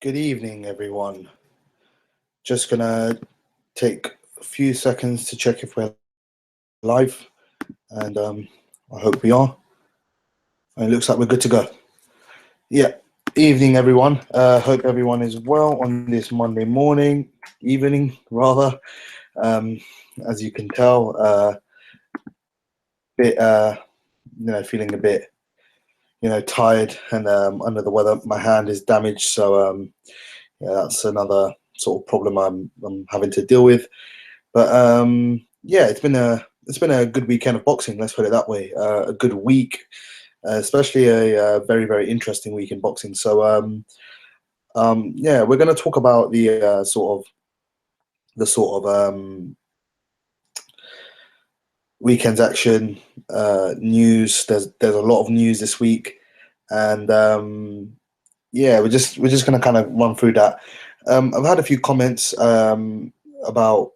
Good evening, everyone. Just gonna take a few seconds to check if we're live, and I hope we are. It looks like we're good to go. Yeah. Evening, everyone. Hope everyone is well on this Monday morning, evening rather. Um, as you can tell, bit feeling a bit tired and under the weather. My hand is damaged, so yeah, that's another sort of problem I'm having to deal with. But yeah, it's been a good weekend of boxing. Let's put it that way. A good week, especially a very very interesting week in boxing. So yeah, we're going to talk about the weekend's action, news. There's a lot of news this week, and yeah, we're just going to kind of run through that. I've had a few comments about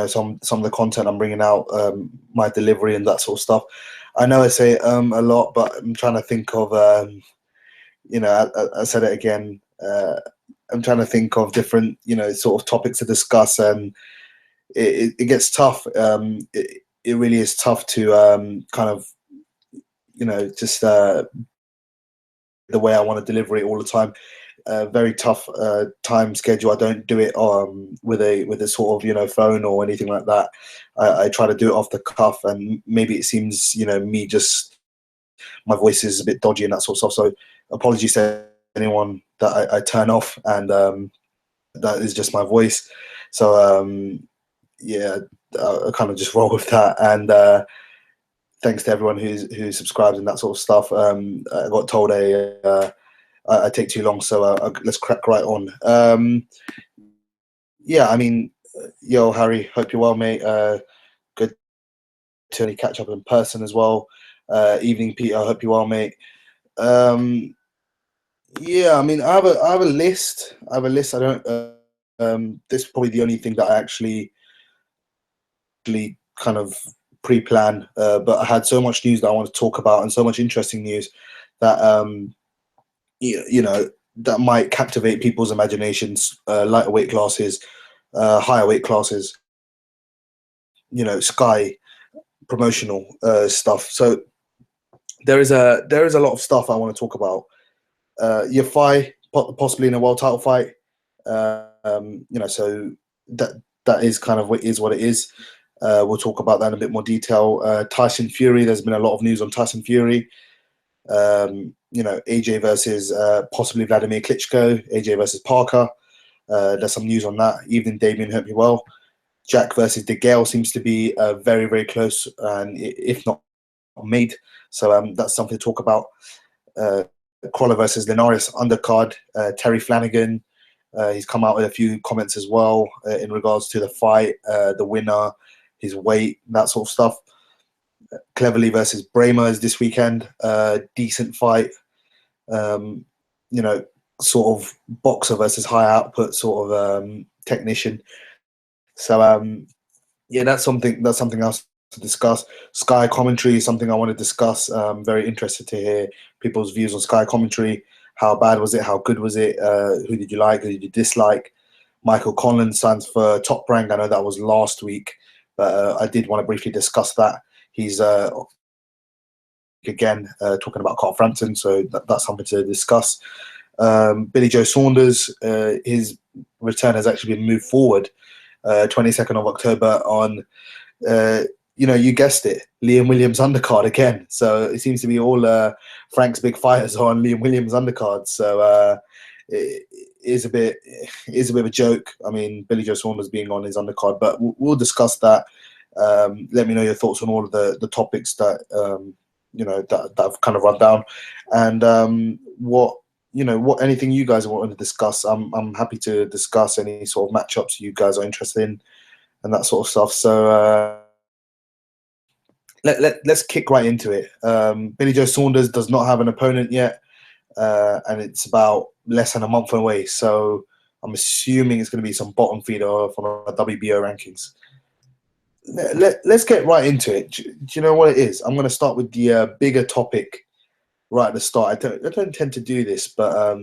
some of the content I'm bringing out, my delivery and that sort of stuff. I know I say a lot, but I'm trying to think of I said it again. I'm trying to think of different sort of topics to discuss, and it gets tough. It really is tough to kind of just the way I want to deliver it all the time. Very tough time schedule. I don't do it with a sort of phone or anything like that. I try to do it off the cuff, and maybe it seems me just my voice is a bit dodgy and that sort of stuff. So apologies to anyone that I turn off, and that is just my voice. So yeah, I kind of just roll with that, and thanks to everyone who subscribes and that sort of stuff. I got told I take too long, so let's crack right on. Yeah, I mean, yo, Harry, hope you're well, mate. Good to catch up in person as well. Evening, Peter, hope you're well, mate. Yeah, I mean, I have a list. I have a list. I don't. This is probably the only thing that I actually kind of pre-plan. But I had so much news that I want to talk about, and so much interesting news that that might captivate people's imaginations. Lighter weight classes, higher weight classes, Sky promotional stuff. So there is a lot of stuff I want to talk about. Your fight, possibly in a world title fight. So that is kind of what it is. We'll talk about that in a bit more detail. Tyson Fury. There's been a lot of news on Tyson Fury. AJ versus possibly Vladimir Klitschko, AJ versus Parker. There's some news on that. Evening, Damien, hope you well. Jack versus De Gale seems to be very, very close, and if not made. So that's something to talk about. Crolla versus Linares undercard. Terry Flanagan, he's come out with a few comments as well in regards to the fight, the winner, his weight, that sort of stuff. Cleverly versus Bramer is this weekend. Decent fight. Sort of boxer versus high output sort of technician. So yeah, that's something else to discuss. Sky commentary is something I want to discuss. Very interested to hear people's views on Sky commentary. How bad was it? How good was it? Who did you like? Who did you dislike? Michael Conlan signs for Top Rank. I know that was last week, but I did want to briefly discuss that. He's again talking about Carl Frampton, so that's something to discuss. Billy Joe Saunders, his return has actually been moved forward, 22nd of October on, you guessed it, Liam Williams undercard again. So it seems to be all Frank's big fighters are on Liam Williams undercard. So it is a bit of a joke. I mean, Billy Joe Saunders being on his undercard, but we'll discuss that. Let me know your thoughts on all of the topics that that I've kind of run down, and what anything you guys want to discuss. I'm happy to discuss any sort of matchups you guys are interested in and that sort of stuff. So let's kick right into it. Billy Joe Saunders does not have an opponent yet, and it's about less than a month away. So I'm assuming it's going to be some bottom feeder from our WBO rankings. Let's get right into it. Do you know what it is? I'm going to start with the bigger topic right at the start. I don't tend to do this, but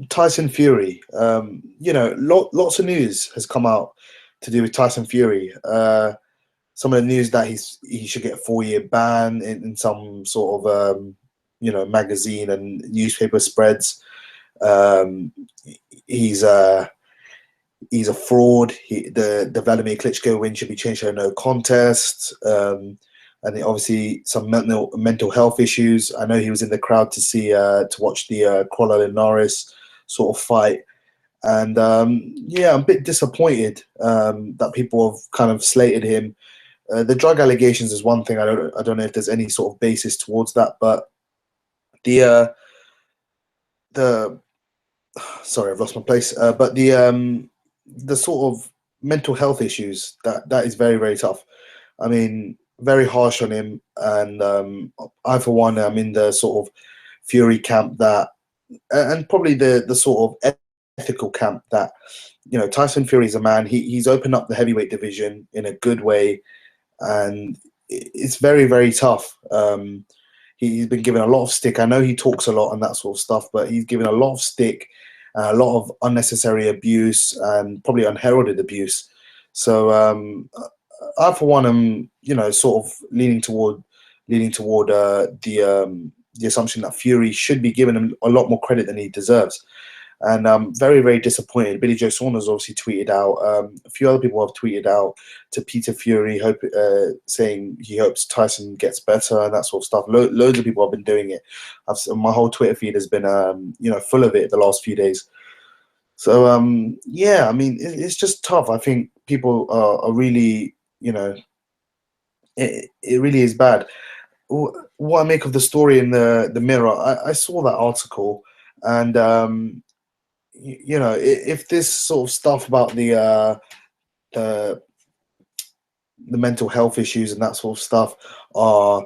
Tyson Fury. Lots of news has come out to do with Tyson Fury. Some of the news that he should get a 4-year ban in some sort of magazine and newspaper spreads. Um, he's he's a fraud. The Vladimir Klitschko win should be changed to a no contest. And obviously some mental health issues. I know he was in the crowd to watch the Crolla-Linares sort of fight, and yeah, I'm a bit disappointed that people have kind of slated him. The drug allegations is one thing. I don't know if there's any sort of basis towards that, but the sorry, I've lost my place. But the sort of mental health issues, that is very, very tough. I mean, very harsh on him, and I for one am in the sort of Fury camp that, and probably the sort of ethical camp that, Tyson Fury is a man. He's opened up the heavyweight division in a good way, and it's very, very tough. He's been given a lot of stick. I know he talks a lot and that sort of stuff, but he's given a lot of stick, a lot of unnecessary abuse, and probably unheralded abuse. So I, for one, am sort of leaning toward the assumption that Fury should be given a lot more credit than he deserves. And I'm very, very disappointed. Billy Joe Saunders obviously tweeted out. A few other people have tweeted out to Peter Fury, saying he hopes Tyson gets better and that sort of stuff. Loads of people have been doing it. My whole Twitter feed has been, full of it the last few days. So yeah, I mean, it's just tough. I think people are really, it really is bad. What I make of the story in the Mirror, I saw that article, and if this sort of stuff about the mental health issues and that sort of stuff are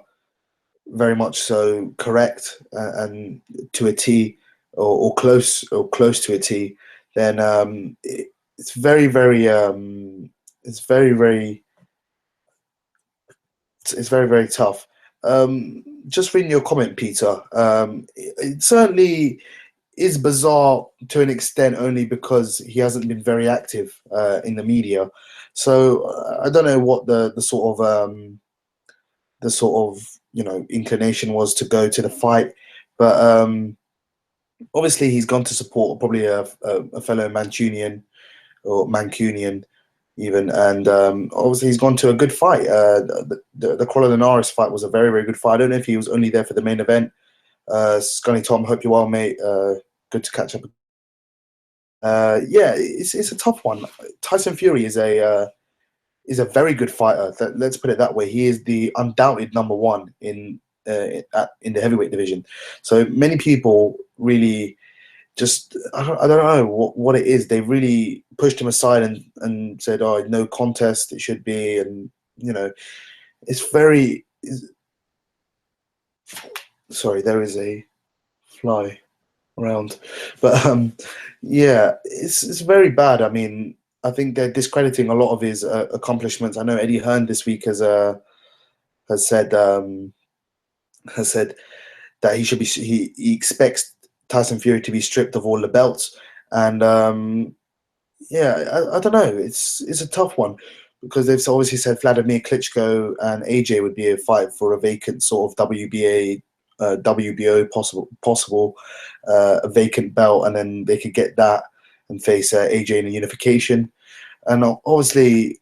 very much so correct, and to a T, or close to a T, then it's very, very it's very, very it's very, very tough. Just reading your comment, Peter, it certainly is bizarre to an extent, only because he hasn't been very active in the media. So I don't know what the sort of inclination was to go to the fight, but obviously he's gone to support probably a fellow Mancunian, or Mancunian even, and obviously he's gone to a good fight. The Crolla-Linares fight was a very, very good fight. I don't know if he was only there for the main event. Scunny Tom, hope you're well, mate. Good to catch up. Yeah, it's a tough one. Tyson Fury is a very good fighter. Let's put it that way. He is the undoubted number one in the heavyweight division. So many people really just, I don't know what it is. They really pushed him aside and said, "Oh, no contest. It should be," and it's very. Sorry, there is a fly around, but yeah, it's very bad. I mean, I think they're discrediting a lot of his accomplishments. I know Eddie Hearn this week has said that he expects Tyson Fury to be stripped of all the belts, and yeah, I don't know. It's a tough one, because they've obviously said Vladimir Klitschko and AJ would be a fight for a vacant sort of WBA, WBO possible a vacant belt, and then they could get that and face AJ in a unification. And obviously,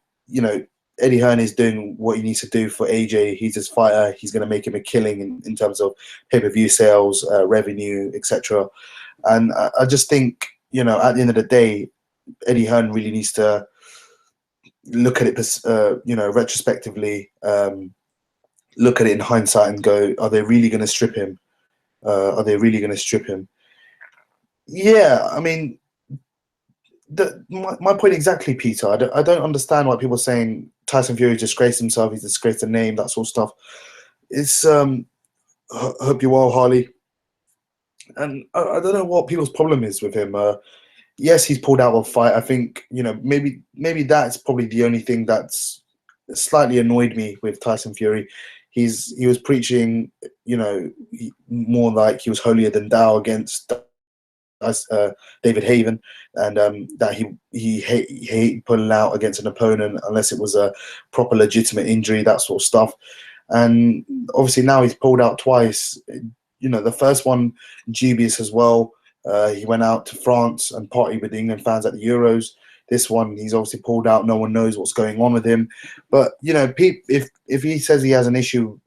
Eddie Hearn is doing what he needs to do for AJ. He's his fighter. He's going to make him a killing in terms of pay-per-view sales, revenue, etc. And I just think, at the end of the day, Eddie Hearn really needs to look at it, retrospectively, look at it in hindsight and go, are they really going to strip him? Are they really going to strip him? Yeah, I mean, my point exactly, Peter. I don't understand why people are saying Tyson Fury disgraced himself, he's disgraced the name, that sort of stuff. It's hope you're well, Harley. And I don't know what people's problem is with him. Yes, he's pulled out of a fight. I think maybe that's probably the only thing that's slightly annoyed me with Tyson Fury. He was preaching, more like he was holier than thou against David Haven, and that he hate pulling out against an opponent unless it was a proper legitimate injury, that sort of stuff. And obviously now he's pulled out twice. You know, the first one dubious as well. He went out to France and partied with the England fans at the Euros. This one, he's obviously pulled out. No one knows what's going on with him. But you know, if he says he has an issue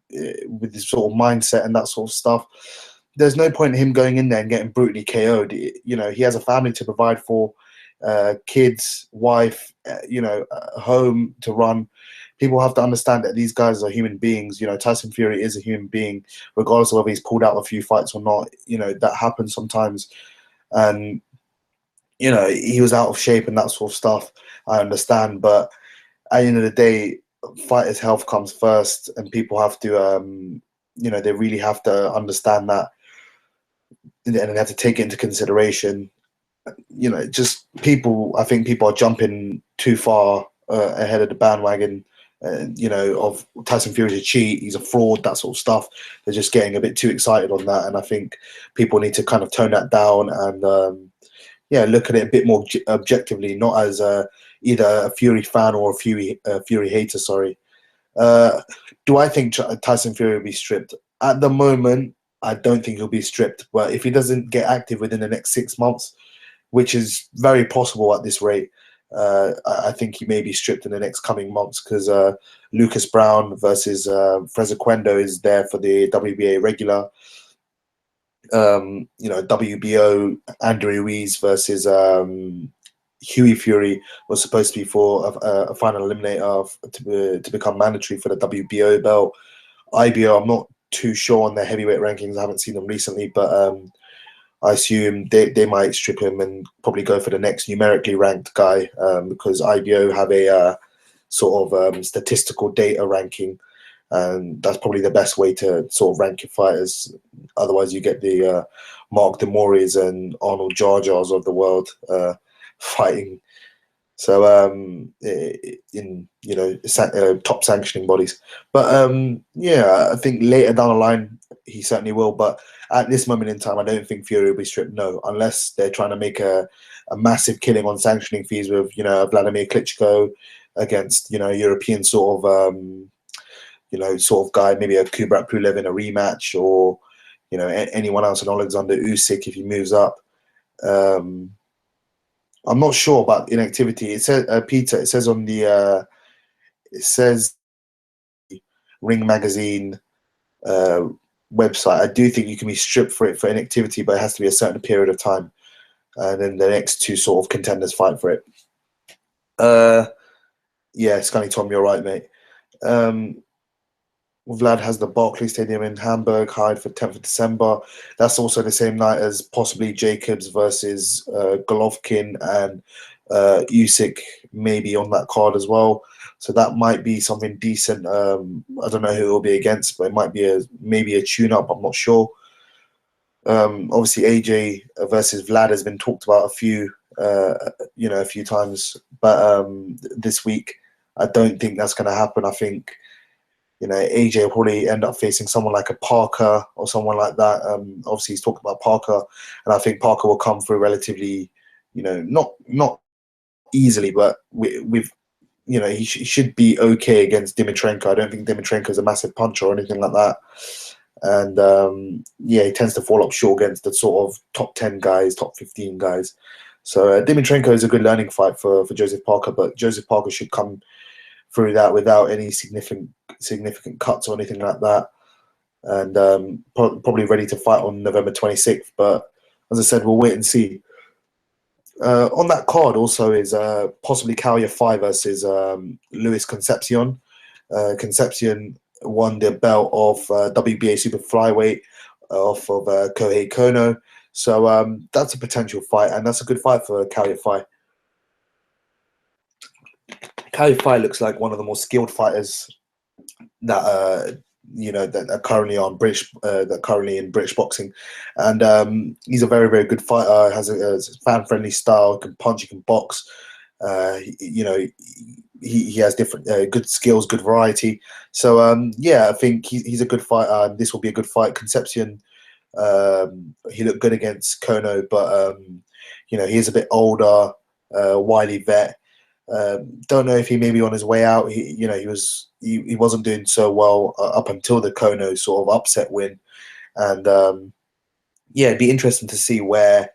with this sort of mindset and that sort of stuff, there's no point in him going in there and getting brutally KO'd. You know, he has a family to provide for, kids, wife, home to run. People have to understand that these guys are human beings. You know, Tyson Fury is a human being, regardless of whether he's pulled out a few fights or not. You know, that happens sometimes. And, you know, he was out of shape and that sort of stuff. I understand. But at the end of the day, fighters' health comes first, and people have to, they really have to understand that, and they have to take it into consideration. You know, just people, I think people are jumping too far ahead of the bandwagon, of Tyson Fury's a cheat, he's a fraud, that sort of stuff. They're just getting a bit too excited on that, and I think people need to kind of tone that down and, look at it a bit more objectively, not as either a Fury fan or a Fury hater, sorry. Do I think Tyson Fury will be stripped? At the moment, I don't think he'll be stripped, but if he doesn't get active within the next 6 months, which is very possible at this rate, I think he may be stripped in the next coming months, because Lucas Brown versus Fraser Quendo is there for the WBA regular. WBO Andy Ruiz versus Hughie Fury was supposed to be for a final eliminator to become mandatory for the WBO belt. IBO, I'm not too sure on their heavyweight rankings. I haven't seen them recently, but I assume they might strip him and probably go for the next numerically ranked guy, because IBO have a sort of statistical data ranking, and that's probably the best way to sort of rank your fighters. Otherwise, you get the Mark Demoris and Arnold Jar Jars of the world fighting. So in top sanctioning bodies, but I think later down the line he certainly will. But at this moment in time, I don't think Fury will be stripped. No, unless they're trying to make a massive killing on sanctioning fees with Vladimir Klitschko against European sort of guy, maybe a Kubrat Pulev in a rematch, or anyone else, an Alexander Usyk if he moves up. I'm not sure about inactivity. It says Peter. It says on the Ring Magazine website. I do think you can be stripped for inactivity, but it has to be a certain period of time, and then the next two sort of contenders fight for it. Scully Tom, you're right, mate. Vlad has the Barclays Stadium in Hamburg, hired for 10th of December. That's also the same night as possibly Jacobs versus Golovkin, and Usyk maybe on that card as well. So that might be something decent. I don't know who it will be against, but it might be maybe a tune-up. I'm not sure. Obviously, AJ versus Vlad has been talked about a few times, but this week I don't think that's going to happen. I think AJ will probably end up facing someone like a Parker or someone like that. Obviously, he's talking about Parker, and I think Parker will come through relatively, not easily, but with he should be okay against Dimitrenko. I don't think Dimitrenko is a massive puncher or anything like that. And he tends to fall up short against the sort of top 10 guys, top 15 guys. So Dimitrenko is a good learning fight for Joseph Parker, but Joseph Parker should come through that without any significant cuts or anything like that, and probably ready to fight on November 26th. But as I said, we'll wait and see. On that card also is possibly Calya 5 versus Luis Concepcion. Concepcion won the belt of WBA Super Flyweight off of Kohei Kono. So that's a potential fight, and that's a good fight for Calya 5. Calya 5 looks like one of the more skilled fighters that that are currently on British, that currently in British boxing, and he's a very, very good fighter. Has a fan-friendly style. Can punch. He can box. He has different good skills, good variety. So I think he's a good fighter, and this will be a good fight. Concepcion He looked good against Kono, but you know, he is a bit older, wily vet. Don't know if he may be on his way out. You know, he wasn't doing so well up until the Kono sort of upset win, and yeah, it'd be interesting to see where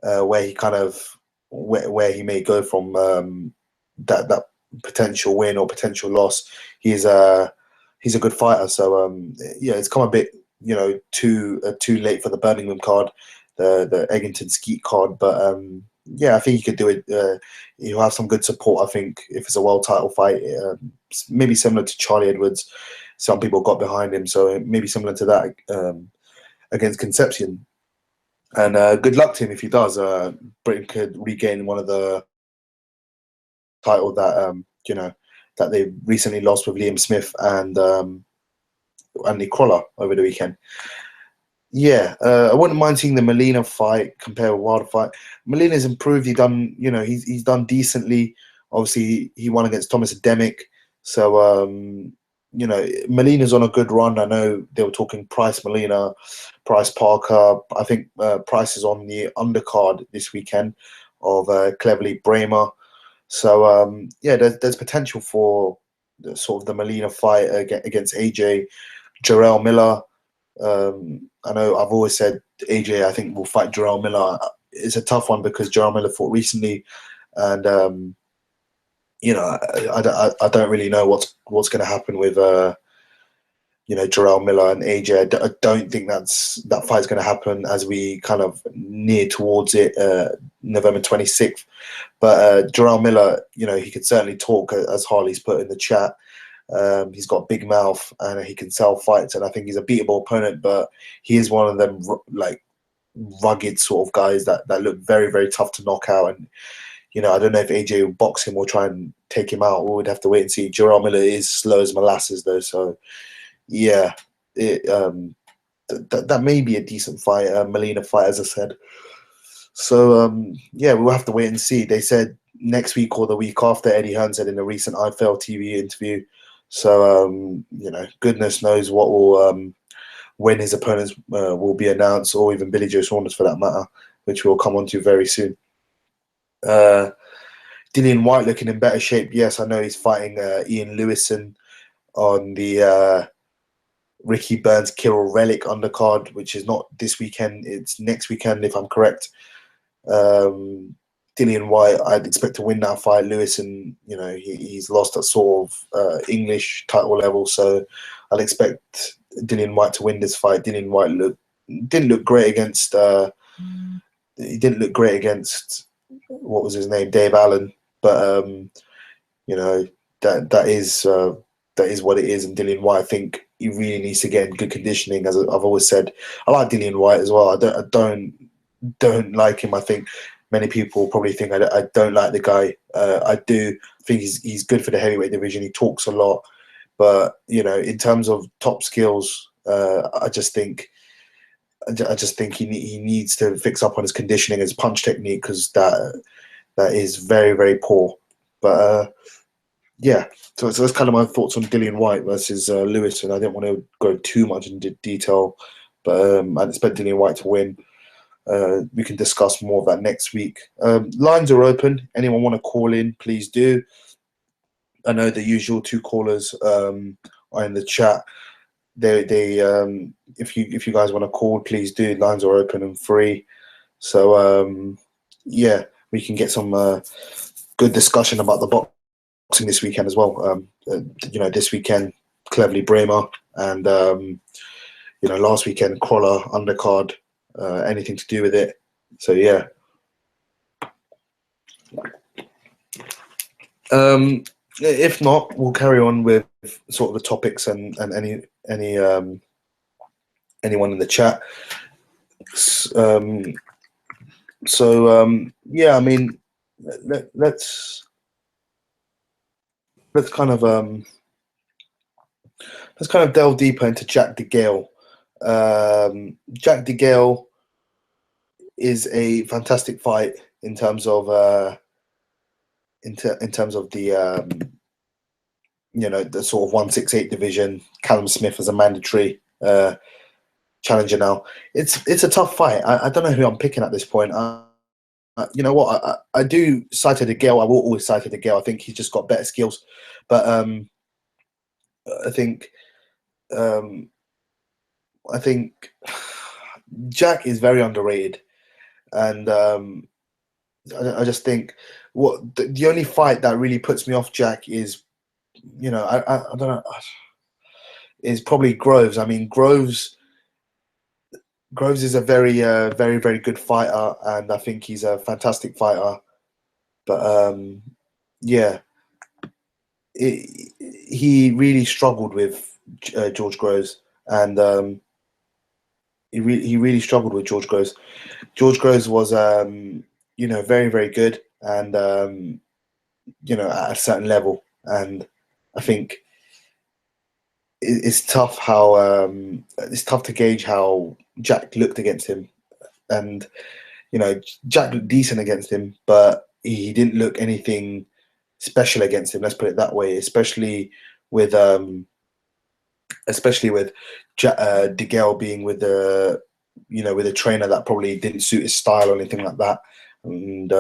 he kind of where he may go from that potential win or potential loss. He's a good fighter, so yeah, it's come a bit, you know, too late for the Birmingham card, the Eggington Skeet card, but yeah, I think he could do it. He'll have some good support, I think, if it's a world title fight. Maybe similar to Charlie Edwards. Some people got behind him, so maybe similar to that against Concepcion. And good luck to him if he does. Britain could regain one of the title that you know, that they recently lost with Liam Smith and Andy Crolla over the weekend. Yeah, I wouldn't mind seeing the Molina fight compared with Wilder fight. Molina's improved. He's done decently. Obviously, he won against Thomas Demick. So you know, Molina's on a good run. I know they were talking Price Molina, Price Parker. I think Price is on the undercard this weekend of Cleverly Bramer. So yeah, there's potential for sort of the Molina fight against AJ. Jarrell Miller. I know I've always said AJ, I think, will fight Jarrell Miller. It's a tough one because Jarrell Miller fought recently, and you know, I don't really know what's going to happen with you know, Jarrell Miller and AJ. I don't think that fight's going to happen as we kind of near towards it, November 26th. But Jarrell Miller, you know, he could certainly talk, as Harley's put in the chat. He's got a big mouth and he can sell fights, and I think he's a beatable opponent. But he is one of them like rugged sort of guys that look very, very tough to knock out. And you know, I don't know if AJ will box him or try and take him out. We would have to wait and see. Jarrell Miller is slow as molasses, though, so yeah, that may be a decent fight, Molina fight, as I said. So yeah, we'll have to wait and see. They said next week or the week after, Eddie Hearn said in a recent IFL TV interview. So you know, goodness knows what will when his opponents will be announced, or even Billy Joe Saunders for that matter, which we'll come on to very soon. Dillian White looking in better shape. Yes, I know he's fighting Ian Lewison on the Ricky Burns Kirill Relic undercard, which is not this weekend, it's next weekend if I'm correct. Dillian White, I'd expect to win that fight. Lewison, you know, he's lost at sort of English title level, so I'd expect Dillian White to win this fight. Dillian White didn't look great against what was his name, Dave Allen, but you know, that is what it is. And Dillian White, I think he really needs to get in good conditioning. As I've always said, I like Dillian White as well. I don't like him. I think many people probably think I don't like the guy. I do think he's good for the heavyweight division. He talks a lot, but you know, in terms of top skills, I just think he needs to fix up on his conditioning, his punch technique, because that is very, very poor. But yeah, so that's kind of my thoughts on Dillian White versus Lewis, and I didn't want to go too much into detail, but I'd expect Dillian White to win. We can discuss more of that next week. Lines are open. Anyone want to call in, please do. I know the usual two callers are in the chat. If you guys want to call, please do. Lines are open and free. So yeah, we can get some good discussion about the boxing this weekend as well. You know, this weekend, Cleverly Bramer, and you know, last weekend, Crolla undercard. Anything to do with it. So yeah. If not, we'll carry on with sort of the topics and anyone in the chat. Yeah, I mean, let's kind of delve deeper into Jack DeGale. Jack DeGale is a fantastic fight in terms of in terms of the you know, the sort of 168 division. Callum Smith as a mandatory. challenger now. It's a tough fight. I don't know who I'm picking at this point. You know what? I do side to DeGale. I will always side to DeGale. I think he's just got better skills, but I think um, I think Jack is very underrated, and I just think what the only fight that really puts me off Jack is, you know, I don't know, is probably Groves. I mean, Groves is a very good fighter, and I think he's a fantastic fighter. But yeah, he really struggled with George Groves, and he really struggled with George Groves. George Groves was you know, very good, and you know, at a certain level, and I think it's tough how it's tough to gauge how Jack looked against him, and you know, Jack looked decent against him, but he didn't look anything special against him. Let's put it that way. Especially with DeGale being with the, you know, with a trainer that probably didn't suit his style or anything like that. And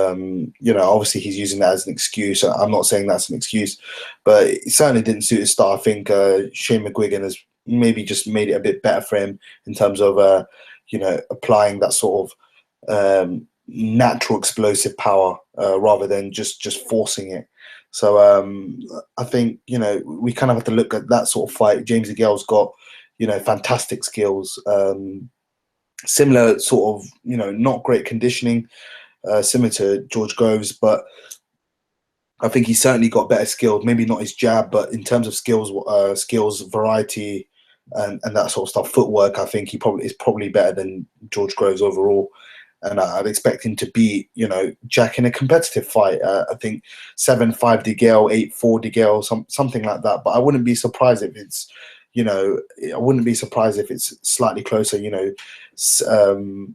you know, obviously he's using that as an excuse. I'm not saying that's an excuse, but it certainly didn't suit his style. I think Shane McGuigan has maybe just made it a bit better for him in terms of you know, applying that sort of natural explosive power rather than just forcing it. So I think, you know, we kind of have to look at that sort of fight. James DeGale's got, you know, fantastic skills, similar sort of, you know, not great conditioning, similar to George Groves, but I think he's certainly got better skills. Maybe not his jab, but in terms of skills variety, and that sort of stuff, footwork, I think he probably is probably better than George Groves overall. And I'd expect him to beat, you know, Jack in a competitive fight. I think 7-5 DeGale, 8-4 DeGale, something like that. But I wouldn't be surprised if it's, you know, I wouldn't be surprised if it's slightly closer. You know, 6-5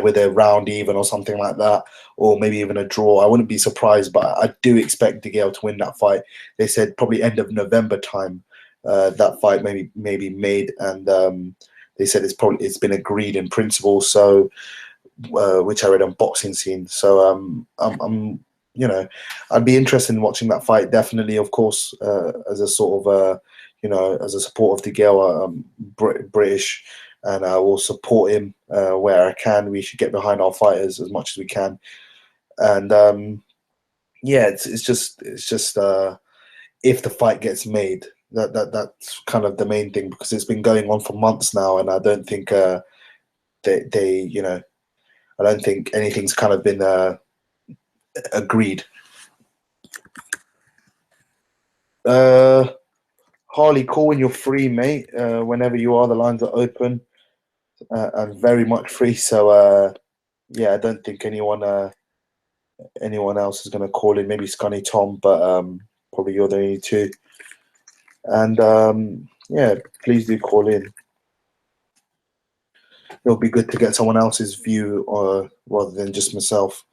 with a round even or something like that, or maybe even a draw. I wouldn't be surprised, but I do expect DeGale to win that fight. They said probably end of November time. That fight maybe made, and they said it's been agreed in principle. So, which I read on Boxing Scene. So I'm you know, I'd be interested in watching that fight. Definitely, of course, as a sort of you know, as a supporter of DeGale. I'm British, and I will support him where I can. We should get behind our fighters as much as we can. And yeah, it's just if the fight gets made, that's kind of the main thing, because it's been going on for months now, and I don't think they you know, I don't think anything's kind of been agreed. Harley, call when you're free, mate. Whenever you are, the lines are open and very much free. So yeah, I don't think anyone else is going to call in. Maybe Scunny Tom, but probably you're the only two. And yeah, please do call in. It'll be good to get someone else's view, rather than just myself.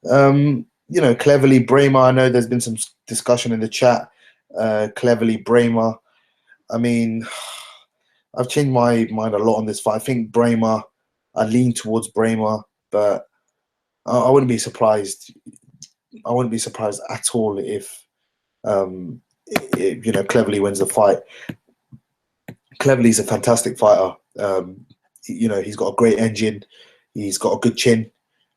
You know, Cleverly Bramer. I know there's been some discussion in the chat. Cleverly Bramer. I mean, I've changed my mind a lot on this fight. I think Bramer. I lean towards Bramer, but I wouldn't be surprised. I wouldn't be surprised at all if you know, Cleverly wins the fight. Cleverly's a fantastic fighter. You know, he's got a great engine. He's got a good chin.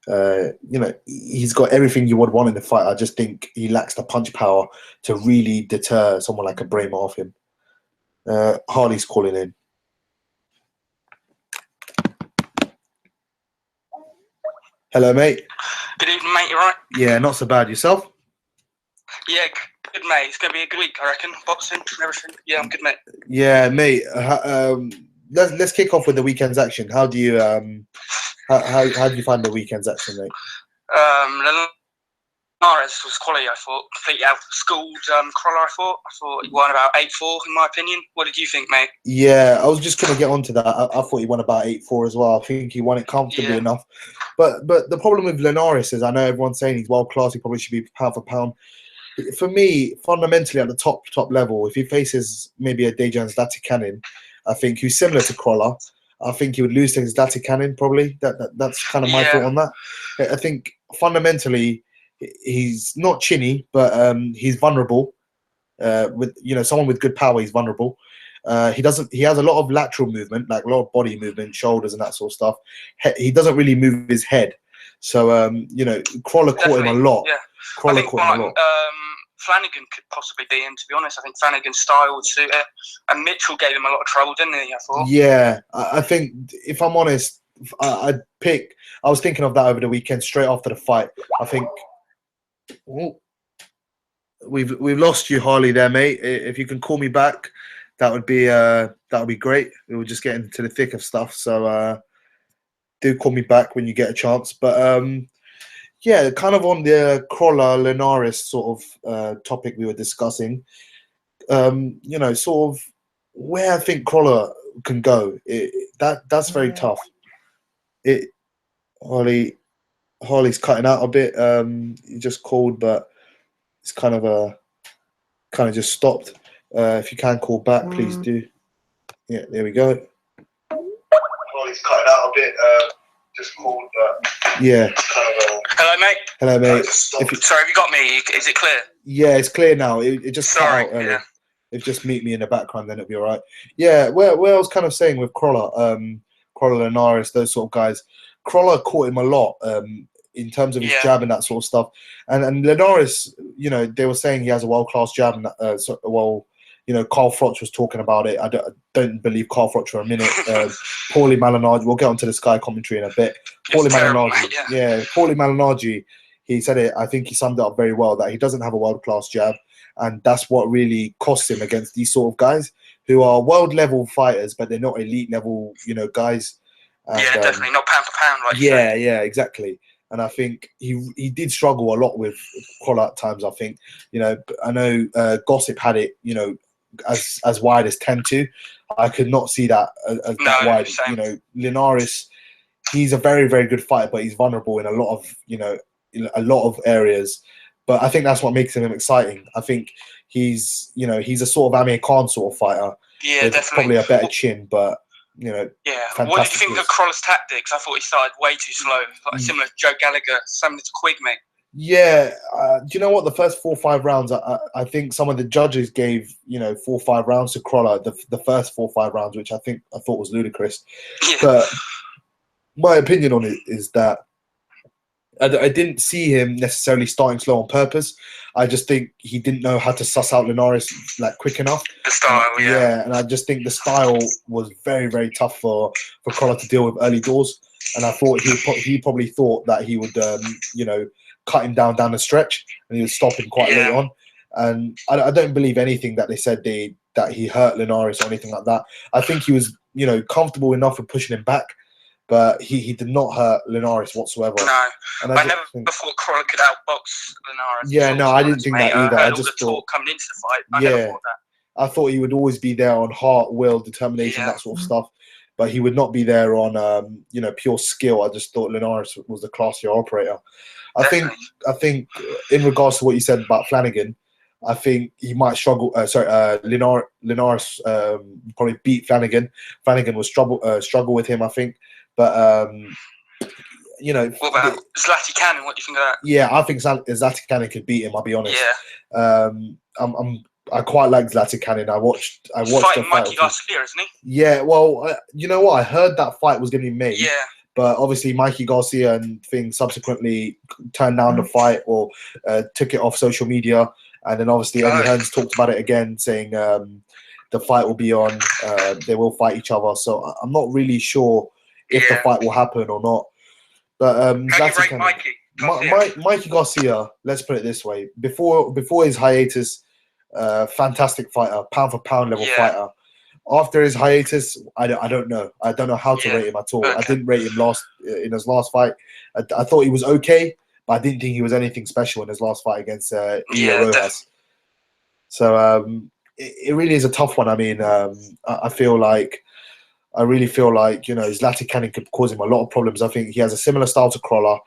You know, he's got everything you would want in the fight. I just think he lacks the punch power to really deter someone like a Bramer off him. Harley's calling in. Hello, mate. Good evening, mate. You right? Yeah, not so bad. Yourself? Yeah, good, mate. It's going to be a good week, I reckon. Boxing and everything. Yeah, I'm good, mate. Yeah, mate. Let's kick off with the weekend's action. How do you how do you find the weekend's action, mate? Linares was quality, I thought. Completely outschooled Crolla, I thought he won about 8-4, in my opinion. What did you think, mate? Yeah, I was just going to get onto that. I thought he won about 8-4 as well. I think he won it comfortably enough. But the problem with Linares is, I know everyone's saying he's world class. He probably should be pound for pound. For me, fundamentally at the top level, if he faces maybe a Dejan Zlatikanin, I think, who's similar to Crolla. I think he would lose to Zlatikanin probably. That's kind of my thought on that. I think fundamentally he's not chinny, but he's vulnerable. With someone with good power, he's vulnerable. He has a lot of lateral movement, like a lot of body movement, shoulders and that sort of stuff. He doesn't really move his head. So Crolla caught him a lot. Yeah. Crolla caught him a lot. Flanagan could possibly be in, to be honest. I think Flanagan's style would suit it. And Mitchell gave him a lot of trouble, didn't he, I thought? Yeah, I think, if I'm honest, I was thinking of that over the weekend, straight after the fight. I think we've lost you, Harley, there, mate. If you can call me back, that would be great. We were just getting to the thick of stuff, so do call me back when you get a chance. But yeah, kind of on the Crolla-Linares sort of topic we were discussing, sort of where I think Crolla can go. That's very tough. Harley's cutting out a bit. He just called, but it's kind of just stopped. If you can call back, please do. Yeah, there we go. Harley's cutting out a bit. Just called, but yeah. Hello, mate. Hello, mate. Sorry, have you got me? Is it clear? Yeah, it's clear now. It just cut out earlier. If just meet me in the background, then it'll be all right. Yeah, where I was kind of saying with Crolla, Crolla-Linares, those sort of guys, Crolla caught him a lot in terms of his jab and that sort of stuff. And Linares, they were saying he has a world-class jab. And Carl Froch was talking about it. I don't believe Carl Froch for a minute. Paulie Malignaggi, we'll get onto the Sky commentary in a bit. Paulie Malignaggi, he said it, I think he summed it up very well, that he doesn't have a world-class jab. And that's what really costs him against these sort of guys who are world-level fighters, but they're not elite-level, guys. And, definitely. Not pound for pound, like yeah, exactly. And I think he did struggle a lot with Crolla at times, I think. I know Gossip had it, as wide as 10-2. I could not see that as that wide. Same. Linares, he's a very, very good fighter, but he's vulnerable in a lot of areas. But I think that's what makes him exciting. I think he's a sort of Amir Khan sort of fighter. Yeah, with definitely. Probably a better chin, but Yeah. What did you think of Crolla's tactics? I thought he started way too slow, similar to Joe Gallagher, similar to Quigg, mate. Yeah, do you know what? The first 4 or 5 rounds, I think some of the judges gave 4 or 5 rounds to Crolla. The first 4 or 5 rounds, which I thought was ludicrous. Yeah. But my opinion on it is that I didn't see him necessarily starting slow on purpose. I just think he didn't know how to suss out Linares quick enough. The style, yeah, and I just think the style was very, very tough for Crolla to deal with early doors. And I thought he probably thought that he would cut him down the stretch, and he would stop him quite late on. And I don't believe anything that they said that he hurt Linares or anything like that. I think he was comfortable enough with pushing him back. But he did not hurt Linares whatsoever. No, and I never thought Crolla could outbox Linares. Yeah, no, I didn't think that either. I just thought talk coming into the fight. I never thought that. I thought he would always be there on heart, will, determination, that sort of stuff. But he would not be there on pure skill. I just thought Linares was the classier operator. I think in regards to what you said about Flanagan, I think he might struggle. Linares probably beat Flanagan. Flanagan will struggle with him, I think. But what about Zlatikanin? What do you think of that? Yeah, I think Zlatikanin could beat him. I'll be honest. Yeah. I quite like Zlatikanin. I watched the fight. Mikey Garcia, isn't he? Yeah. Well, you know what? I heard that fight was going to be made. Yeah. But obviously, Mikey Garcia and things subsequently turned down the fight or took it off social media, and then obviously Eddie Hearns talked about it again, saying the fight will be on. They will fight each other. So I'm not really sure if the fight will happen or not. But How do you rate Mikey? Mikey Garcia, let's put it this way: before his hiatus, fantastic fighter, pound for pound level fighter. After his hiatus, I don't know. I don't know how to rate him at all. Okay. I didn't rate him in his last fight. I thought he was okay, but I didn't think he was anything special in his last fight against Ilya Rojas. So it really is a tough one. I mean, I really feel like Zlatikanin could cause him a lot of problems. I think he has a similar style to Crolla,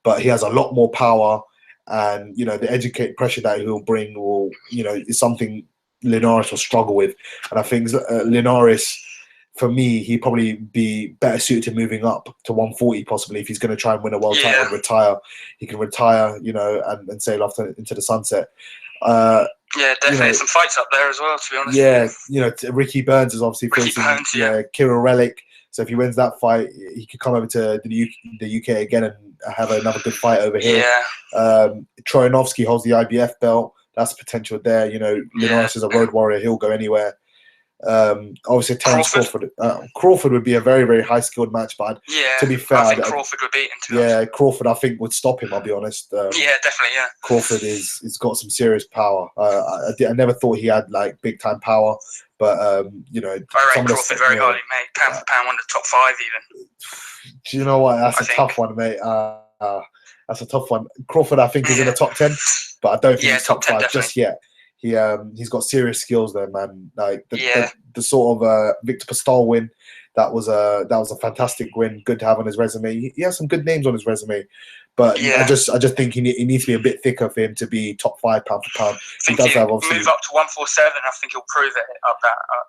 but he has a lot more power, and the educated pressure that he'll bring will is something Linares will struggle with. And I think Linares, for me, he'd probably be better suited to moving up to 140 possibly if he's going to try and win a world title and retire. He can retire, you know, and sail off into the sunset. Yeah, definitely. You know, some fights up there as well, to be honest. Yeah, you know, Ricky Burns is obviously facing Kirill Relic. So if he wins that fight, he could come over to the UK again and have another good fight over here. Yeah. Troyanovsky holds the IBF belt. That's potential there. You know, Linares is a road warrior. He'll go anywhere. Obviously, Terence Crawford. Crawford would be a very, very high skilled match, but to be fair, I think Crawford would beat him. Yeah, Crawford, I think, would stop him. I'll be honest. Yeah, definitely. Yeah, Crawford he's got some serious power. I never thought he had like big time power, but you know, I rate Crawford very highly, mate. Pound for pound, one of the top 5 even. Do you know what? That's a tough one, mate. That's a tough one. Crawford, I think, is in the top 10, but I don't think he's top 5 just yet. He's got serious skills there, man. Like the sort of Victor Postol win, that was a fantastic win. Good to have on his resume. He has some good names on his resume, but I just think he needs to be a bit thicker for him to be top 5 pound for pound. He does have obviously move up to 147. I think he'll prove it up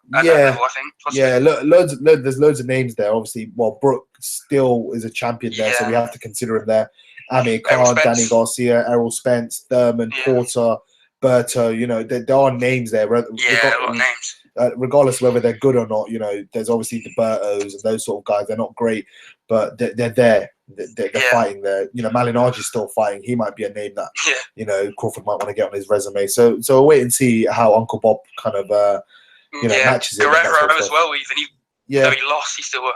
that level, I think. Possibly. There's loads of names there. Obviously, well, Brook still is a champion there, so we have to consider him there. Amir Khan, Danny Garcia, Errol Spence, Thurman, Porter, Berto, you know, there are names there. A lot of names. Regardless of whether they're good or not, you know, there's obviously the Bertos and those sort of guys. They're not great, but they're there. They're fighting there. You know, Malignaggi's still fighting. He might be a name that, you know, Crawford might want to get on his resume. So we'll wait and see how Uncle Bob kind of, you know, matches it. Guerrero as well, even. Though he lost, he's still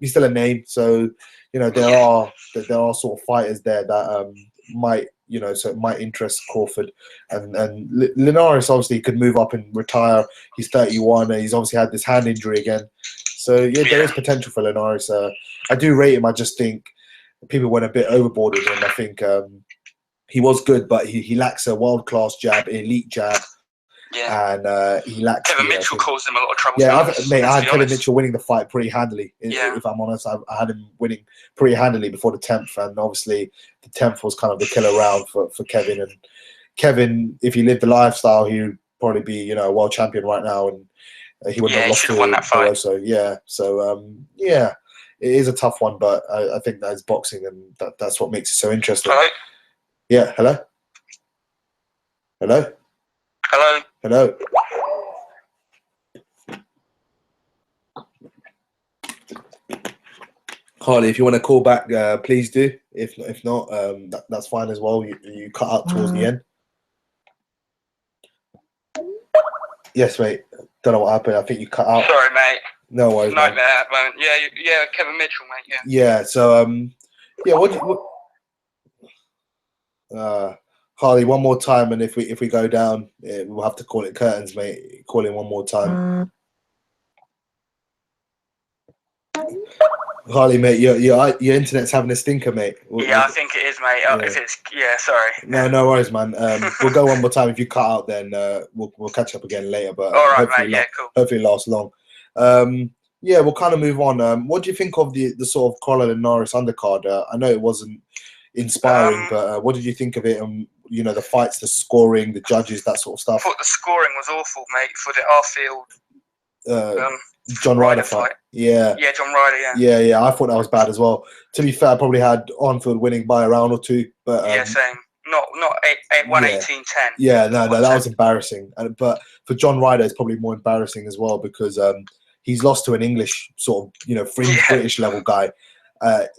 he's still a name. So, you know, there are sort of fighters there that might, you know, so it might interest Crawford. And Linares obviously could move up and retire. He's 31 and he's obviously had this hand injury again. So, there is potential for Linares. I do rate him. I just think people went a bit overboard with him. I think he was good, but he lacks a world-class jab, elite jab. Yeah. And he lacks. Kevin Mitchell caused him a lot of trouble. Yeah, I had Kevin Mitchell winning the fight pretty handily. If I'm honest, I had him winning pretty handily before the 10th, and obviously the 10th was kind of the killer round for Kevin. And Kevin, if he lived the lifestyle, he would probably be, you know, a world champion right now, and he wouldn't have lost to won that fight. So it is a tough one, but I think that is boxing, and that's what makes it so interesting. Hello? Yeah, hello? Hello? Hello? Hello? Harley, if you want to call back, please do. If not, that's fine as well. You cut out towards the end. Yes, mate. Don't know what happened. I think you cut out. Sorry, mate. No worries. Nightmare at the moment. Yeah, Kevin Mitchell, mate. Yeah. So Harley, one more time, and if we go down, we'll have to call it curtains, mate. Call in one more time. Harley, mate, your internet's having a stinker, mate. I think it is, mate. If it's sorry. No worries, man. We'll go one more time. If you cut out, then we'll catch up again later. But all right, mate. Yeah, cool. Hopefully, it lasts long. We'll kind of move on. What do you think of the sort of Crolla-Linares undercard? I know it wasn't inspiring, but what did you think of it? You know, the fights, the scoring, the judges, that sort of stuff. I thought the scoring was awful, mate, for the Arfield John Ryder fight. Yeah, John Ryder, Yeah, I thought that was bad as well. To be fair, I probably had Arfield winning by a round or two. But same. Not 118-10. Yeah, no, that was embarrassing. But for John Ryder, it's probably more embarrassing as well because he's lost to an English sort of, you know, fringe British level guy.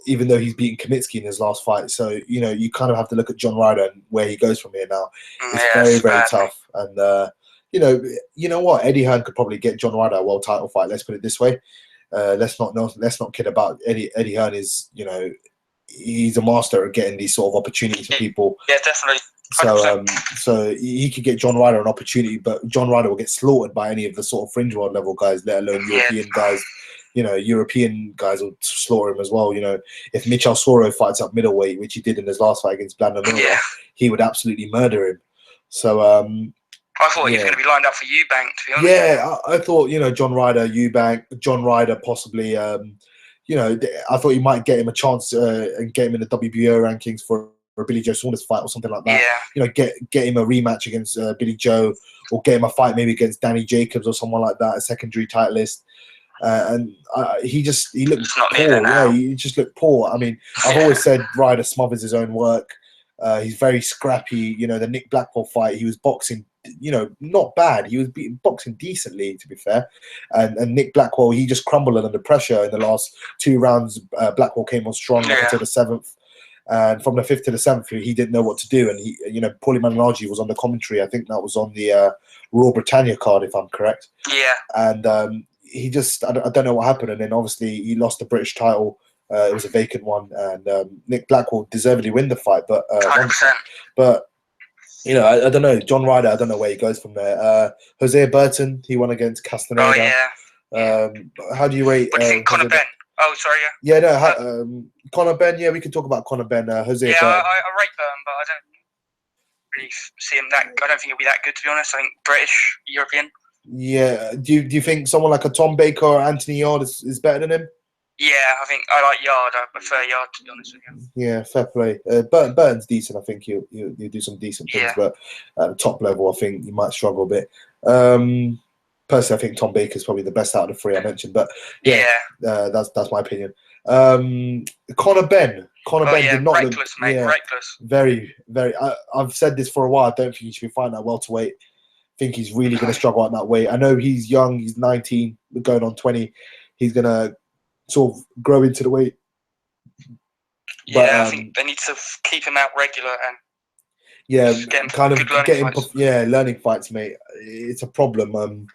Even though he's beaten Kamitsky in his last fight. So, you know, you kind of have to look at John Ryder and where he goes from here now. It's very, very tough. And, you know what? Eddie Hearn could probably get John Ryder a world title fight. Let's put it this way. Let's not kid about Eddie Hearn is, you know, he's a master at getting these sort of opportunities for people. Yeah, definitely. 100%. So he could get John Ryder an opportunity, but John Ryder will get slaughtered by any of the sort of fringe world level guys, let alone European guys. You know, European guys will slaughter him as well. You know, if Michel Soro fights up middleweight, which he did in his last fight against Blanda Miller, he would absolutely murder him. So I thought he was going to be lined up for Eubank, to be honest. Yeah, I thought, you know, John Ryder, Eubank, John Ryder possibly, you know, I thought you might get him a chance and get him in the WBO rankings for a Billy Joe Saunders fight or something like that. Yeah. You know, get him a rematch against Billy Joe, or get him a fight maybe against Danny Jacobs or someone like that, a secondary titleist. and he looked It's not poor. near there now. Yeah, he just looked poor. I mean, I've always said Ryder smothers his own work. He's very scrappy. You know, the Nick Blackwell fight, he was boxing, you know, not bad. He was boxing decently, to be fair. And Nick Blackwell, he just crumbled under pressure in the last 2 rounds. Blackwell came on strong up until the 7th. And from the 5th to the 7th, he didn't know what to do. And he, you know, Paulie Malignaggi was on the commentary. I think that was on the Royal Britannia card, if I'm correct. Yeah. And he just, I don't know what happened. And then obviously he lost the British title. It was a vacant one, and Nick Blackwell deservedly win the fight. But 100%. But you know, I don't know. John Ryder, I don't know where he goes from there. Hosea Burton, he won against Castaneda. Oh yeah. How do you rate? What do you think, Conor Benn? Oh, sorry, yeah. Yeah, no. Conor Benn. Yeah, we can talk about Conor Benn. Hosea. Yeah, Burton. I rate Benn, but I don't really see him that. I don't think he'll be that good, to be honest. I think British, European. Yeah. Do you think someone like a Tom Baker or Anthony Yard is better than him? Yeah, I think I like Yard. I prefer Yard, to be honest with you. Yeah, fair play. Burton's decent. I think you do some decent things, but at the top level, I think you might struggle a bit. Personally, I think Tom Baker's probably the best out of the 3 I mentioned. But that's my opinion. Conor Benn. Conor Benn did not reckless, look, mate. Reckless. Very, very. I've said this for a while. I don't think he should be fighting at welterweight. I think he's really going to struggle at that weight. I know he's young. He's 19, going on 20. He's going to sort of grow into the weight. But, I think they need to keep him out regular and learning fights, mate. It's a problem.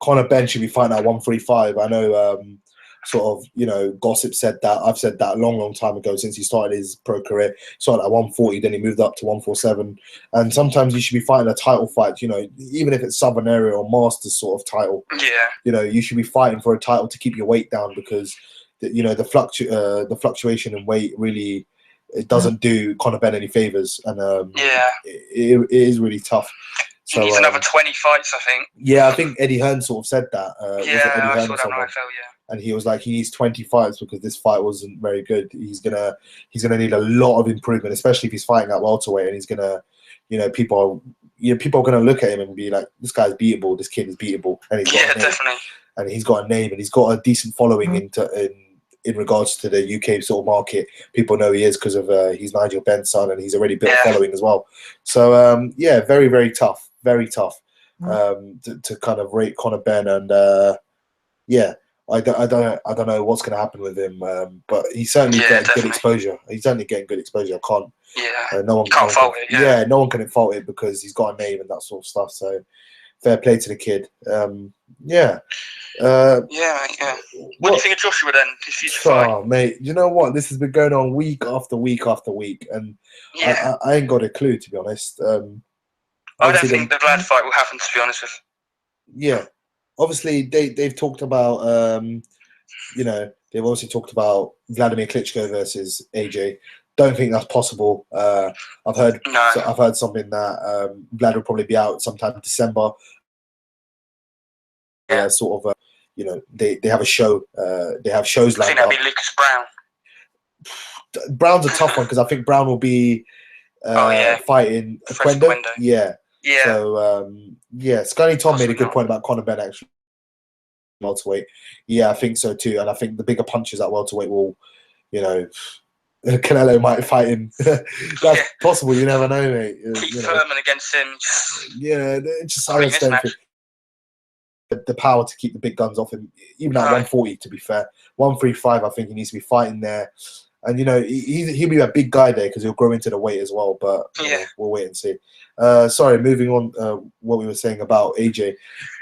Conor Benn should be fighting at 135. I know sort of, you know, gossip said that. I've said that a long time ago since he started his pro career. Started at 140, then he moved up to 147. And sometimes you should be fighting a title fight, you know, even if it's Southern Area or Masters sort of title. Yeah. You know, you should be fighting for a title to keep your weight down because, you know, the fluctuation in weight really, it doesn't do Conor Benn any favors, and it is really tough. So, he needs another 20 fights, I think. Yeah, I think Eddie Hearn sort of said that. I saw that on IFL, and he was like, he needs 20 fights because this fight wasn't very good. He's gonna need a lot of improvement, especially if he's fighting at welterweight, and he's gonna, you know, people are gonna look at him and be like, this guy's beatable, this kid is beatable, and definitely. And he's got a name, and he's got a decent following in regards to the UK sort of market. People know he is because of he's Nigel Benn's son, and he's already built a following as well. So very, very tough. Very tough to kind of rate Conor Benn, and I don't know what's going to happen with him, but he's certainly getting good exposure. He's certainly getting good exposure. I can't. No one can't fault it. No one can fault it because he's got a name and that sort of stuff. So fair play to the kid. What do you think of Joshua then? His future fight? Mate, you know what? This has been going on week after week after week, and I ain't got a clue, to be honest. I don't think the Vlad fight will happen, to be honest with you. Yeah. Obviously, they've talked about, you know, they've obviously talked about Vladimir Klitschko versus AJ. Don't think that's possible. I've heard something that Vlad will probably be out sometime in December. Sort of, you know, they have a show. They have shows like that. I think that'd be Lucas Brown. Brown's a tough one because I think Brown will be fighting Oquendo. Yeah. So Scully Tom made a good point about Conor Benn actually. Welterweight. Yeah, I think so too. And I think the bigger punches at welterweight will, you know, Canelo might fight him. That's possible. You never know, mate. Keep Furman against him. Yeah, just I just don't think the power to keep the big guns off him, even at 140. To be fair, 135, I think he needs to be fighting there. And, you know, he'll be a big guy there because he'll grow into the weight as well. But we'll wait and see. Sorry, moving on, what we were saying about AJ.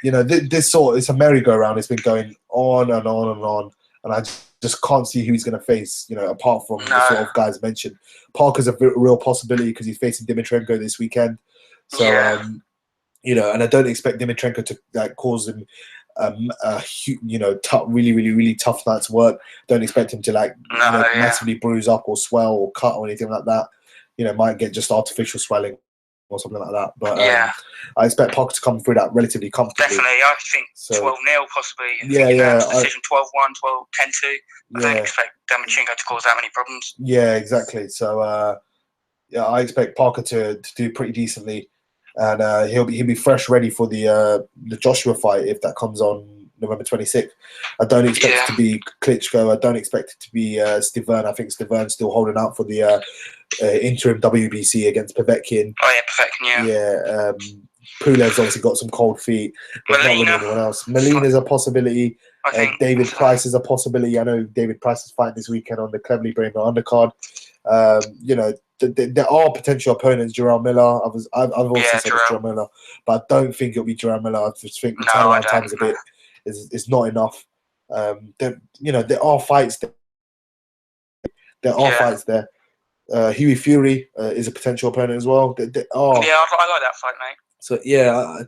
You know, it's a merry-go-round. It's been going on and on and on. And I just can't see who he's going to face, you know, apart from the sort of guys mentioned. Parker's a real possibility because he's facing Dimitrenko this weekend. So, you know, and I don't expect Dimitrenko to cause him you know, really tough night's work. Don't expect him to massively bruise up or swell or cut or anything like that. You know, might get just artificial swelling or something like that. But I expect Parker to come through that relatively comfortably. Definitely, I think 12-0 possibly. Decision 12-1, 12-10-2. I don't expect Dimitrenko to cause that many problems. Yeah, exactly. So I expect Parker to do pretty decently. And he'll be fresh, ready for the Joshua fight if that comes on November 26th. I don't expect it to be Klitschko. I don't expect it to be Stiverne. I think Stiverne's still holding out for the interim WBC against Povetkin. Oh yeah, Povetkin. Yeah. Pulev's obviously got some cold feet. There's not really anyone else. Molina's a possibility. I think David Price is a possibility. I know David Price is fighting this weekend on the Cleverly Brain undercard. You know, there are potential opponents. Jarrell Miller. I've also said it's Jarrell Miller, but I don't think it'll be Jarrell Miller. I just think the turnaround time is not enough. You know, there are fights there. There are fights there. Huey Fury is a potential opponent as well. Yeah, I like that fight, mate. So yeah,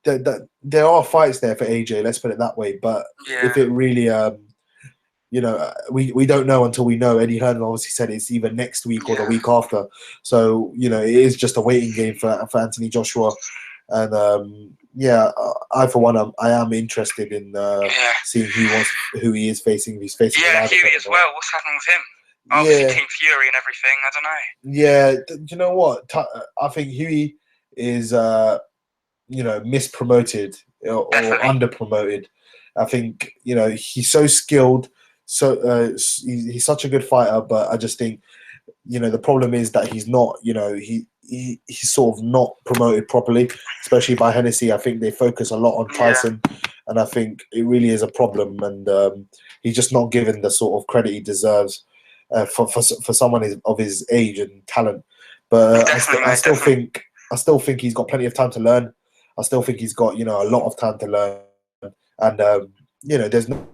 there are fights there for AJ. Let's put it that way. But if it really, you know, we don't know until we know. Eddie Hearn obviously said it's either next week or the week after. So you know, it is just a waiting game for Anthony Joshua. And yeah, I for one, I am interested in seeing who he is facing. He's facing Huey as well. What's happening with him? Obviously, Team Fury and everything. I don't know. Yeah, do you know what? I think Huey is, you know, mispromoted or underpromoted. I think, you know, he's so skilled, so he's such a good fighter, but I just think, you know, the problem is that he's not, you know, he's sort of not promoted properly, especially by Hennessy. I think they focus a lot on Tyson, and I think it really is a problem, and he's just not given the sort of credit he deserves for someone of his age and talent. But I still think he's got plenty of time to learn. I still think he's got, you know, a lot of time to learn, and you know, there's no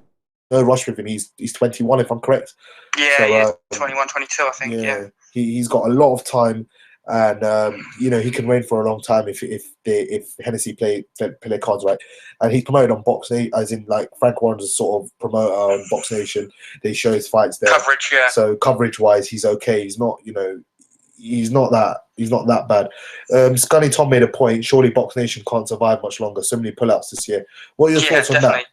rush with him. He's 21, if I'm correct. Yeah, so, he is 21, 22, I think. Yeah, he's got a lot of time, and you know, he can reign for a long time if Hennessy play cards right. And he's promoted on Box Nation, as in like Frank Warren's a sort of promoter on Box Nation. They show his fights there. Coverage, yeah. So coverage wise, he's okay. He's not, you know, he's not that bad. Scunny Tom made a point. Surely Box Nation can't survive much longer. So many pullouts this year. What are your thoughts on that?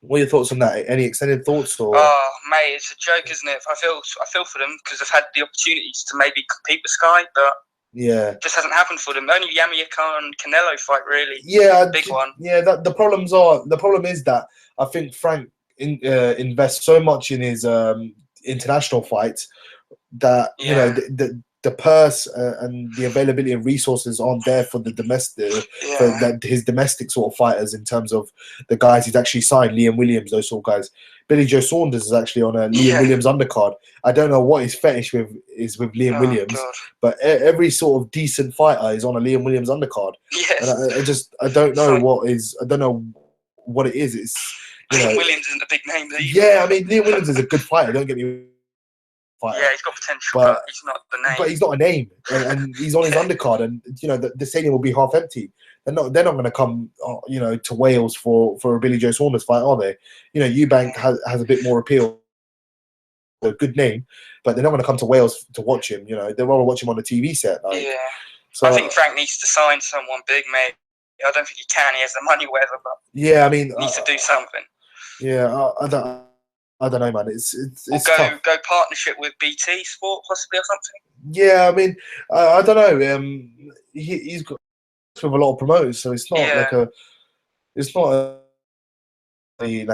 What are your thoughts on that? Any extended thoughts? Or? Oh, mate, it's a joke, isn't it? I feel for them because they've had the opportunities to maybe compete with Sky, but it just hasn't happened for them. Only Yamia and Canelo fight, really. Yeah, big one. Yeah, the problem is that I think Frank invests so much in his international fights that you know the purse and the availability of resources aren't there for the domestic, his domestic sort of fighters in terms of the guys he's actually signed, Liam Williams, those sort of guys. Billy Joe Saunders is actually on a Liam Williams undercard. I don't know what his fetish is with Liam Williams, but every sort of decent fighter is on a Liam Williams undercard. Yes. And I don't know I don't know what it is. It's, you know, Liam Williams isn't a big name either. Yeah, I mean, Liam Williams is a good fighter. Don't get me. Fighter. Yeah, he's got potential, but he's not the name. But he's not a name, and he's on his undercard, and you know the stadium will be half empty. They're not going to come, you know, to Wales for a Billy Joe Saunders fight, are they? You know, Eubank has a bit more appeal, a good name, but they're not going to come to Wales to watch him. You know, they'd rather watch him on the TV set. Like. Yeah. So I think Frank needs to sign someone big, mate. I don't think he can. He has the money, whatever. But yeah, I mean, he needs to do something. Yeah, I don't know, man. It's tough. Go partnership with BT Sport possibly or something. Yeah, I mean, I don't know. He's got with a lot of promoters, so it's not like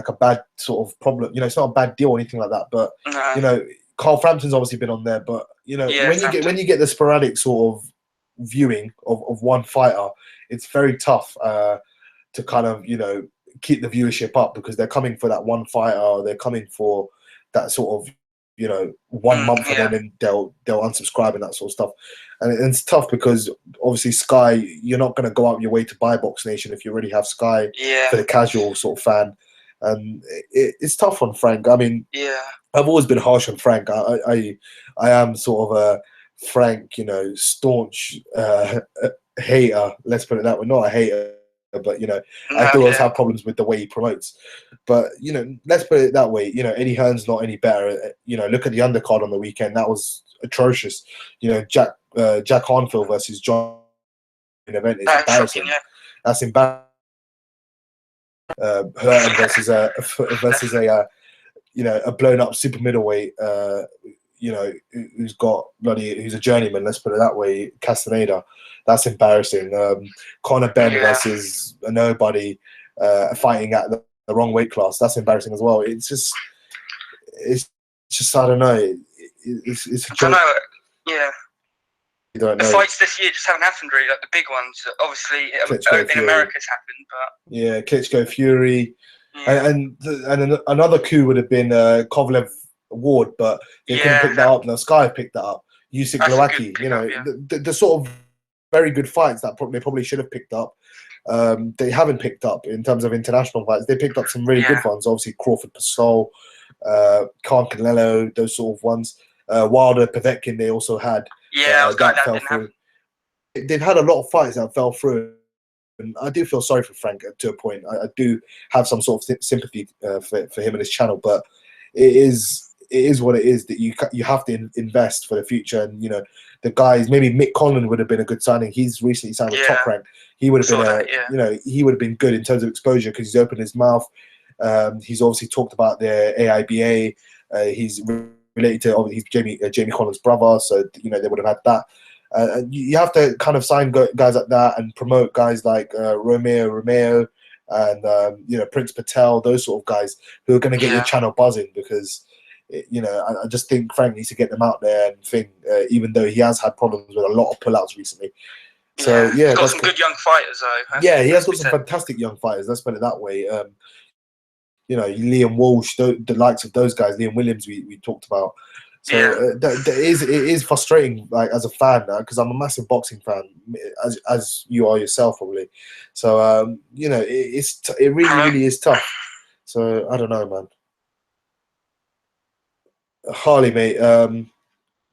a bad sort of problem. You know, it's not a bad deal or anything like that. But you know, Carl Frampton's obviously been on there. But you know, when you get the sporadic sort of viewing of one fighter, it's very tough to kind of, you know, keep the viewership up because they're coming for that one fighter. They're coming for that sort of, you know, 1 month and then they'll unsubscribe and that sort of stuff. And it's tough because obviously Sky, you're not going to go out your way to buy Box Nation if you already have Sky for the casual sort of fan. And it's tough on Frank. I mean, I've always been harsh on Frank. I am sort of a Frank, you know, staunch hater. Let's put it that way. Not a hater, but you know, I do always have problems with the way he promotes. But you know, let's put it that way. You know, Eddie Hearn's not any better. You know, look at the undercard on the weekend. That was atrocious. You know, Jack Harnfield versus John event is embarrassing. That's embarrassing. Hearn versus a you know, a blown up super middleweight. You know, who's a journeyman. Let's put it that way. Castaneda. That's embarrassing. Conor Benn versus a nobody fighting at the wrong weight class. That's embarrassing as well. It's just I don't know. It's a joke. I don't know. Yeah. You don't know. The fights this year just haven't happened really, like the big ones. Obviously, in America it's happened, but yeah, Klitschko Fury, yeah. and another coup would have been Kovalev Ward, but they couldn't pick that up. Now Sky picked that up. Usyk Glowacki, you know, the sort of very good fights that they probably should have picked up. They haven't picked up in terms of international fights. They picked up some really good ones. Obviously, Crawford Pistol, Khan Canelo, those sort of ones. Wilder Povetkin, they also had. Yeah, I was glad that didn't happen. They've had a lot of fights that fell through, and I do feel sorry for Frank to a point. I do have some sort of sympathy for him and his channel, but it is what it is, that you have to invest for the future. And you know, the guys, maybe Mick Conlan would have been a good signing. He's recently signed with Top Rank. He would have been you know, he would have been good in terms of exposure because he's opened his mouth. He's obviously talked about the AIBA. He's related to, he's Jamie Conlan's brother, so you know they would have had that. You have to kind of sign guys like that and promote guys like Romeo and you know, Prince Patel, those sort of guys who are going to get your channel buzzing, because you know, I just think Frank needs to get them out there and think, even though he has had problems with a lot of pullouts recently. So yeah, he's got some good young fighters though. Yeah, he has got some fantastic young fighters. Let's put it that way. You know, Liam Walsh, the likes of those guys, Liam Williams, we talked about. So it is frustrating, like as a fan, because I'm a massive boxing fan, as you are yourself probably. So you know, it really is tough. So I don't know, man. Harley, mate,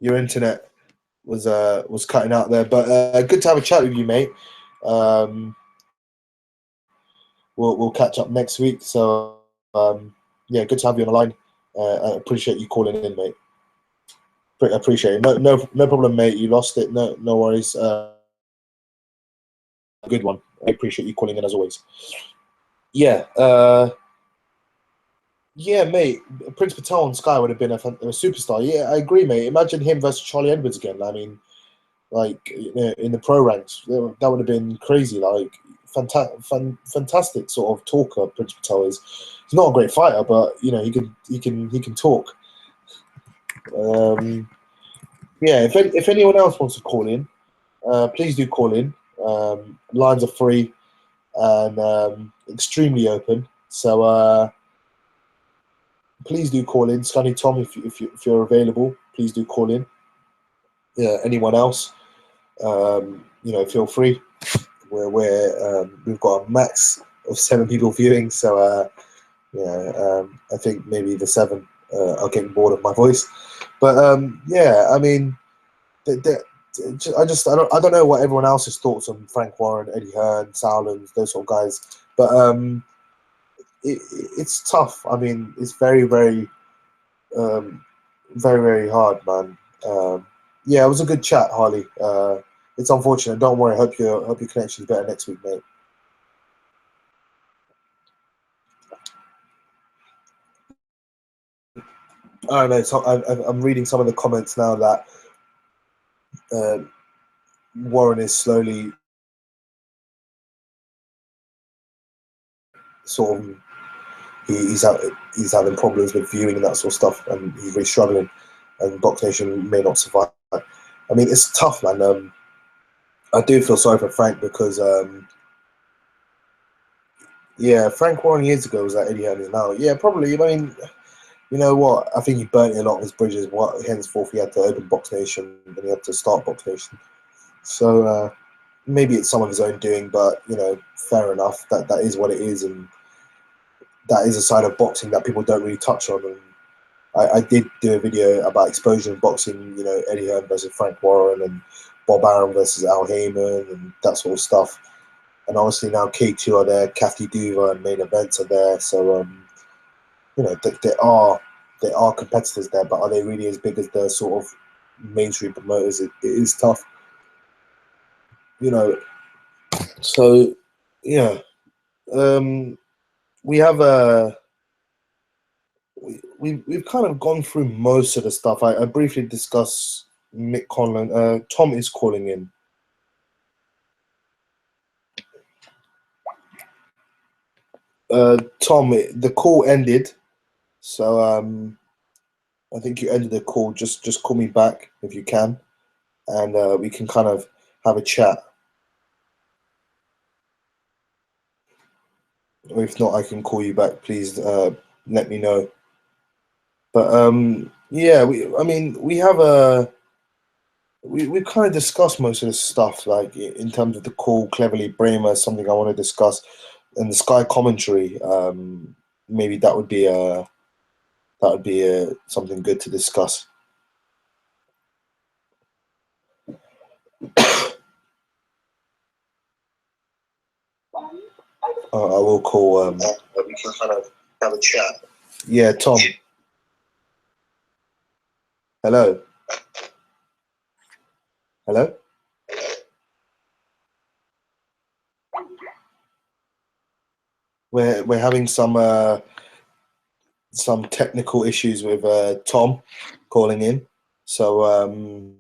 your internet was cutting out there, but good to have a chat with you, mate. We'll catch up next week. So yeah, good to have you on the line. I appreciate you calling in, mate. Appreciate it. No problem, mate. You lost it. No worries. Good one. I appreciate you calling in as always. Yeah. Yeah, mate. Prince Patel on Sky would have been a superstar. Yeah, I agree, mate. Imagine him versus Charlie Edwards again. I mean, like, in the pro ranks, that would have been crazy. Like, fantastic sort of talker. Prince Patel is. He's not a great fighter, but you know, he can talk. Yeah, if anyone else wants to call in, please do call in. Lines are free and extremely open. So please do call in. Scunny Tom, if you're available, please do call in. Yeah, anyone else, you know, feel free. We've got a max of 7 people viewing, so yeah, I think maybe the 7 are getting bored of my voice. But yeah, I mean, I don't know what everyone else's thoughts on Frank Warren, Eddie Hearn, Sauerland, those sort of guys, but it's tough. I mean, it's very hard, man. Yeah, it was a good chat, Harley. It's unfortunate. Don't worry. Hope your connection's better next week, mate. I don't know. So I'm reading some of the comments now that Warren is slowly sort of he's having problems with viewing and that sort of stuff, and he's really struggling, and Box Nation may not survive. I mean, it's tough, man. I do feel sorry for Frank because yeah, Frank Warren years ago was like Eddie Hearn now. Yeah, probably. I mean, you know what? I think he burnt a lot of his bridges. Henceforth, he had to open Box Nation and he had to start Box Nation. So maybe it's some of his own doing, but you know, fair enough. That is what it is, and that is a side of boxing that people don't really touch on. And I did do a video about exposure in boxing. You know, Eddie Hearn versus Frank Warren and Bob Arum versus Al Heyman and that sort of stuff. And obviously now K2 are there, Kathy Duva and Main Events are there. So you know, there are competitors there, but are they really as big as the sort of mainstream promoters? It is tough, you know. So yeah, we have we've kind of gone through most of the stuff. I briefly discussed Mick Conlan. Tom is calling in. Tom, the call ended, so I think you ended the call. Just call me back if you can, and we can kind of have a chat. Or if not, I can call you back. Please let me know. But yeah, we have we've kind of discussed most of this stuff, like in terms of the call, Cleverly Bremer, something I want to discuss, and the Sky commentary. Maybe that would be something good to discuss. I will call. We can kind of have a chat. Yeah, Tom. Hello. Hello. We're having some technical issues with Tom calling in. So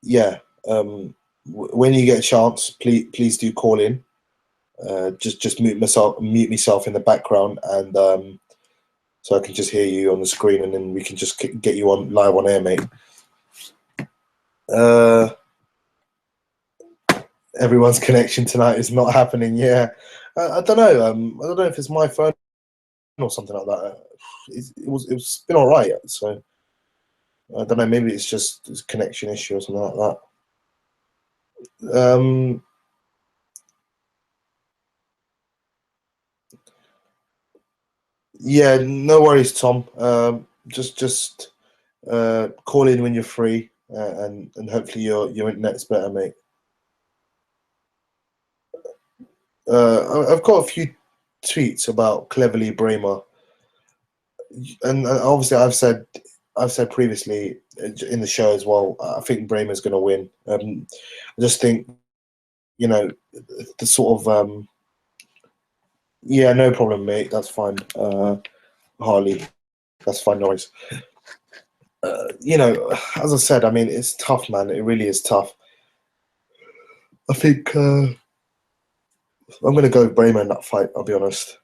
yeah, when you get a chance, please do call in. Just mute myself in the background, and so I can just hear you on the screen, and then we can just get you on live on air, mate. Everyone's connection tonight is not happening. Yeah, I don't know. I don't know if it's my phone or something like that. It's been all right. So I don't know. Maybe it's just a connection issue or something like that. Yeah, no worries, Tom. Just call in when you're free, and hopefully your internet's better, mate. I've got a few tweets about Cleverly Bremer, and obviously I've said previously in the show as well. I think Bremer's going to win. I just think, the sort of yeah, no problem, mate. That's fine. Harley, that's fine, noise. As I said, I mean, it's tough, man. It really is tough. I think I'm going to go with Bremer in that fight. I'll be honest.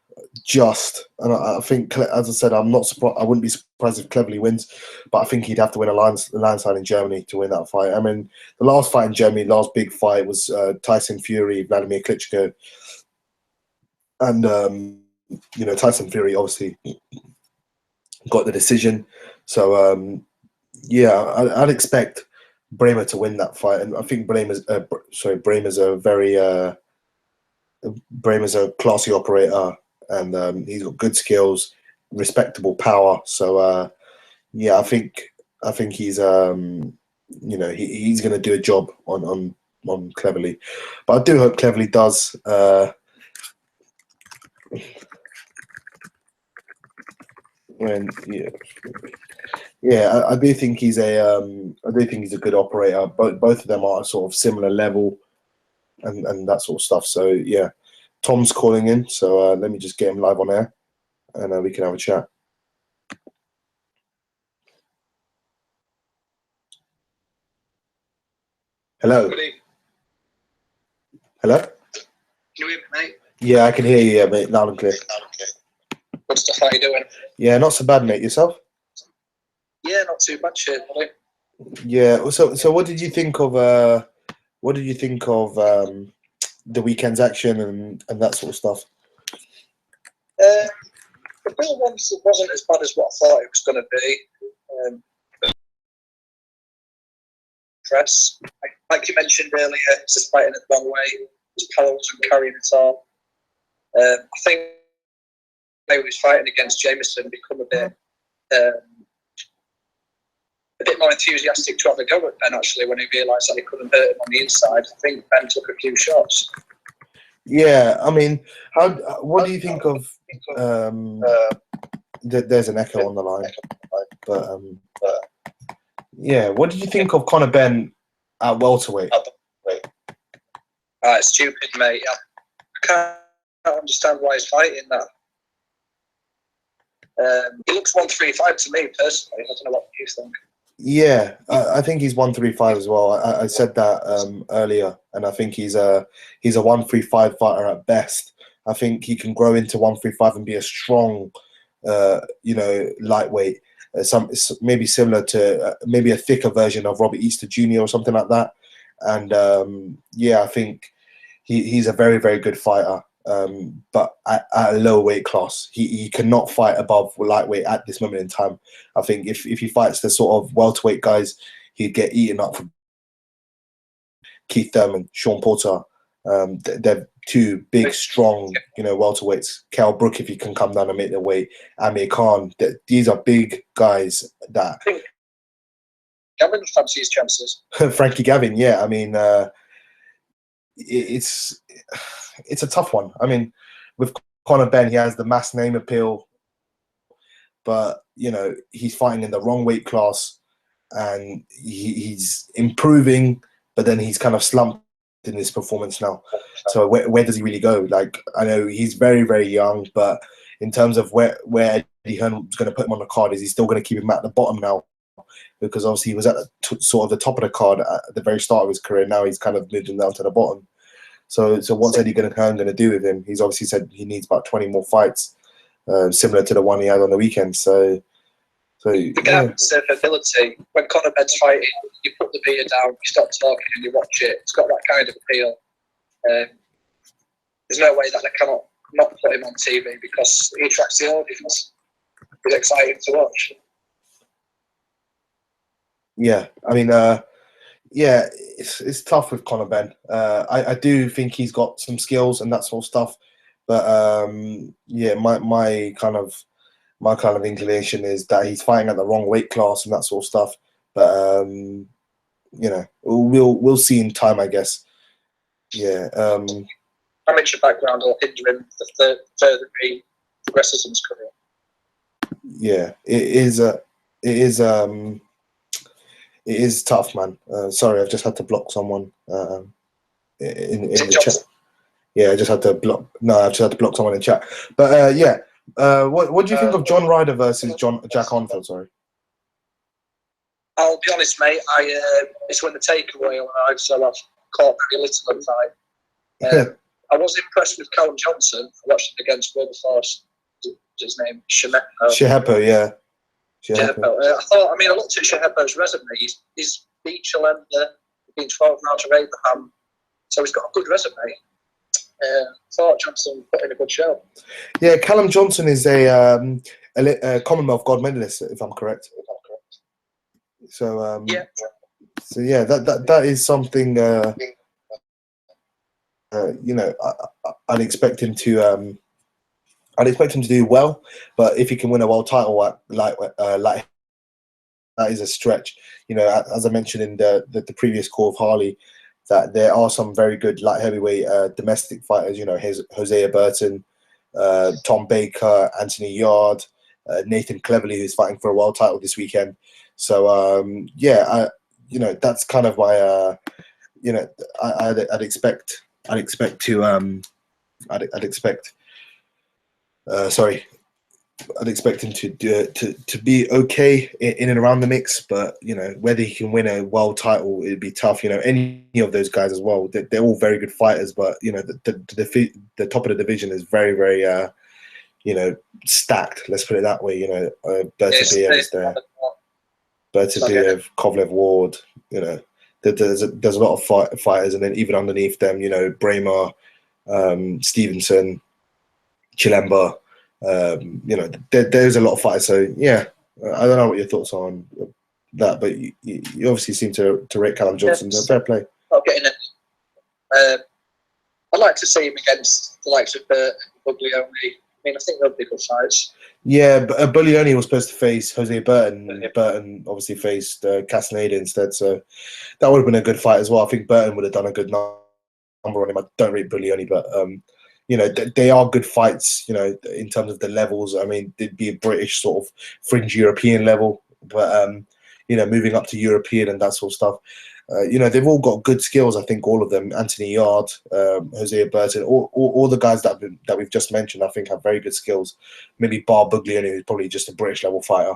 And I think, as I said, I'm not surprised. I wouldn't be surprised if Cleverly wins, but I think he'd have to win a landslide in Germany to win that fight. I mean, the last fight in Germany, last big fight was Tyson Fury, Vladimir Klitschko, and Tyson Fury obviously got the decision. So yeah, I'd expect Bremer to win that fight, and I think Bremer's a classy operator, and he's got good skills, respectable power. So yeah, I think he's he's going to do a job on Cleverly, but I do hope Cleverly does. I do think he's a good operator. Both of them are sort of similar level, and that sort of stuff. So yeah, Tom's calling in, so let me just get him live on air, and we can have a chat. Hello. Hello. Can you hear me, mate? Yeah, I can hear you, mate, loud and clear. Good stuff. How you doing? Yeah, not so bad, mate. Yourself? Yeah, not too bad, shit, buddy. Yeah. So what did you think of the weekend's action and that sort of stuff? The real ones wasn't as bad as what I thought it was going to be. Press, like you mentioned earlier, it's just fighting it the wrong way. His power wasn't carrying it all. I think when he was fighting against Jameson, become a bit more enthusiastic to have a go at Ben, actually, when he realised that he couldn't hurt him on the inside. I think Ben took a few shots. Yeah, I mean, what do you think of? There's an echo on the line, but yeah, what did you think of Conor Ben at welterweight? It's stupid, mate. I can't understand why he's fighting that. He looks 135 to me personally. I don't know what you think. Yeah, I think he's 135 as well. I said that earlier, and I think he's a 135 fighter at best. I think he can grow into 135 and be a strong, lightweight. Maybe similar to maybe a thicker version of Robert Easter Jr. or something like that. And I think he's a very, very good fighter. But at a lower weight class, he cannot fight above lightweight at this moment in time. I think if he fights the sort of welterweight guys, he'd get eaten up from Keith Thurman, Sean Porter. They're two big, strong, welterweights. Cal Brook, if he can come down and make their weight. Amir Khan. These are big guys that. I think Gavin fancies chances. Frankie Gavin, yeah. I mean, it's a tough one. I mean, with Conor Benn, he has the mass name appeal, but he's fighting in the wrong weight class, and he's improving, but then he's kind of slumped in this performance now. So where does he really go? Like, I know he's very, very young, but in terms of where Eddie Hearn's going to put him on the card, is he still going to keep him at the bottom now? Because obviously he was at sort of the top of the card at the very start of his career. Now he's kind of moved him down to the bottom. So what's Eddie Hearn going to do with him? He's obviously said he needs about 20 more fights, similar to the one he had on the weekend. So the guy's ability, when Conor Benn's fighting, you put the beer down, you stop talking and you watch it. It's got that kind of appeal. There's no way that they cannot not put him on TV because he attracts the audience. It's exciting to watch. Yeah, I mean, it's tough with Conor Benn. I do think he's got some skills and that sort of stuff, but my kind of inclination is that he's fighting at the wrong weight class and that sort of stuff. But we'll see in time, I guess. Yeah. Amateur background will hinder him the further he progresses in his career. Yeah, it is tough, man. Sorry, I've just had to block someone in the chat. Yeah, I just had to block. No, I just had to block someone in chat. But what do you think of John Ryder versus Jack Arnfield? Sorry. I'll be honest, mate. It's when the takeaway arrived, so I've caught very little of that. I was impressed with Callum Johnson. I watched him against Wilberforce. His name Shehepo, yeah. Shehepo. I looked at Shehepo's resume. He's beat Chalender, been 12 rounds of Abraham, so he's got a good resume. Thought Johnson put in a good show. Yeah, Callum Johnson is a Commonwealth gold medalist, if I'm correct. So that is something. I'd expect him to. I'd expect him to do well, but if he can win a world title like that is a stretch. As I mentioned in the previous call of Harley, that there are some very good light heavyweight domestic fighters. Hosea Burton, Tom Baker, Anthony Yard, Nathan Cleverly, who's fighting for a world title this weekend. So that's kind of my I'd expect him to be okay in and around the mix, but whether he can win a world title, it'd be tough. Any of those guys as well, they're all very good fighters, but the top of the division is very, very stacked. Let's put it that way. Bertabiev is there, Bertabiev, Kovalev, Ward. There's a lot of fighters, and then even underneath them, Bramer, Stevenson, Chilemba. There's a lot of fighters. So yeah, I don't know what your thoughts are on that, but you obviously seem to rate Callum Johnson. Yes. Fair play. I'll get in it. I'd like to see him against the likes of Burt and Buglioni. I think they'll be good fights. Yeah, but Buglioni was supposed to face Jose Burton. And Burton obviously faced Castaneda instead, so that would have been a good fight as well. I think Burton would have done a good number on him. I don't rate Buglioni, but they are good fights. In terms of the levels, I mean, they'd be a British sort of fringe European level, but moving up to European and that sort of stuff. They've all got good skills. I think all of them. Anthony Yard, Hosea Burton, all the guys that we've just mentioned, I think have very good skills. Maybe bar Buglioni, who's probably just a British level fighter.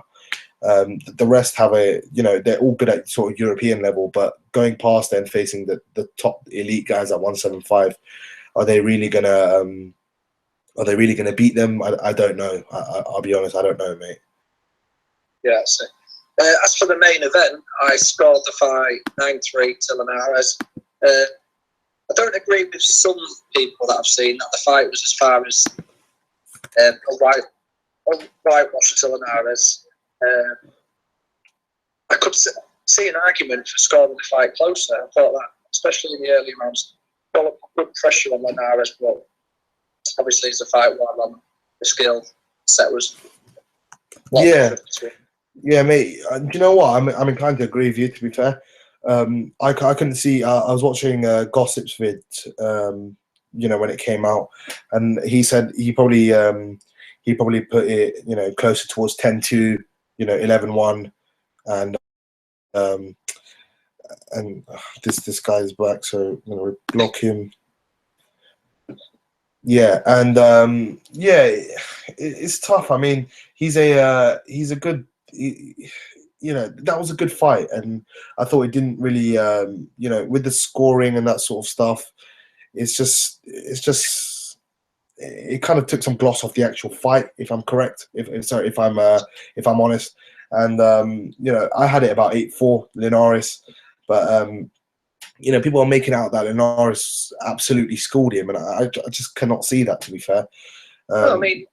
The rest have they're all good at sort of European level, but going past and facing the top elite guys at 175, are they really gonna Are they really going to beat them? I don't know. I'll be honest, I don't know, mate. Yeah, so, as for the main event, I scored the fight 9-3 to Linares. I don't agree with some people that I've seen that the fight was as far as a whitewash to Linares. I could see an argument for scoring the fight closer. I thought that, especially in the early rounds, got good pressure on Linares, but obviously it's a fight while on the skill set was. Yeah, mate. Do you know what? I'm inclined to agree with you. To be fair, I couldn't see. I was watching Gossip's vid, when it came out, and he said he probably put it, closer towards 10-2, 11-1, and this guy's back, so I'm gonna block him. Yeah, and it's tough. I mean, he's a good. That was a good fight, and I thought it didn't really, with the scoring and that sort of stuff. It's just it kind of took some gloss off the actual fight, if I'm correct. If I'm honest, and I had it about 8-4 Linares, but people are making out that Linares absolutely schooled him, and I just cannot see that, to be fair. I mean,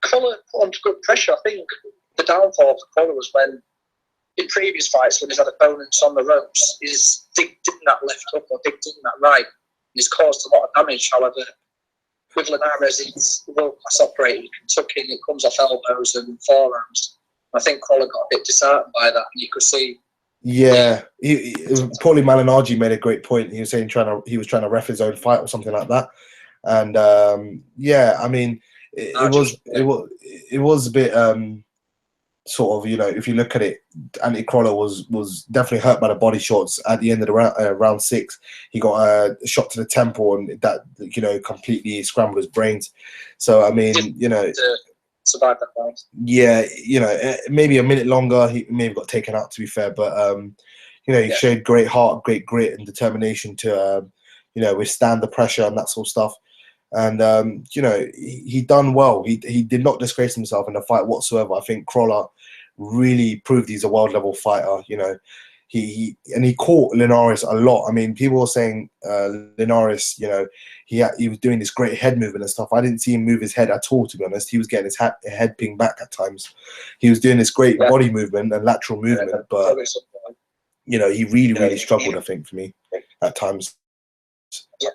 Crolla put on good pressure. I think the downfall of Crolla was when, in previous fights, when he's had opponents on the ropes, he's digged in that left hook or digged in that right. He's caused a lot of damage. However, with Linares, he's a world-class operator. He can tuck in, it comes off elbows and forearms. I think Crolla got a bit disheartened by that, and you could see. Yeah, Paulie Malignaggi made a great point. He was saying he was trying to ref his own fight or something like that, and I mean, it was a bit sort of, if you look at it, Andy Crolla was definitely hurt by the body shots at the end of the round 6. He got a shot to the temple, and that completely scrambled his brains. So I mean, survive that fight. Yeah, maybe a minute longer, he may have got taken out, to be fair, but he showed great heart, great grit and determination to withstand the pressure and that sort of stuff. And he done well. He did not disgrace himself in the fight whatsoever. I think Crolla really proved he's a world level fighter. He caught Linares a lot. I mean, people were saying Linares, he was doing this great head movement and stuff. I didn't see him move his head at all, to be honest. He was getting his head pinged back at times. He was doing this great body movement and lateral movement, but he really struggled, I think, for me at times. Yeah.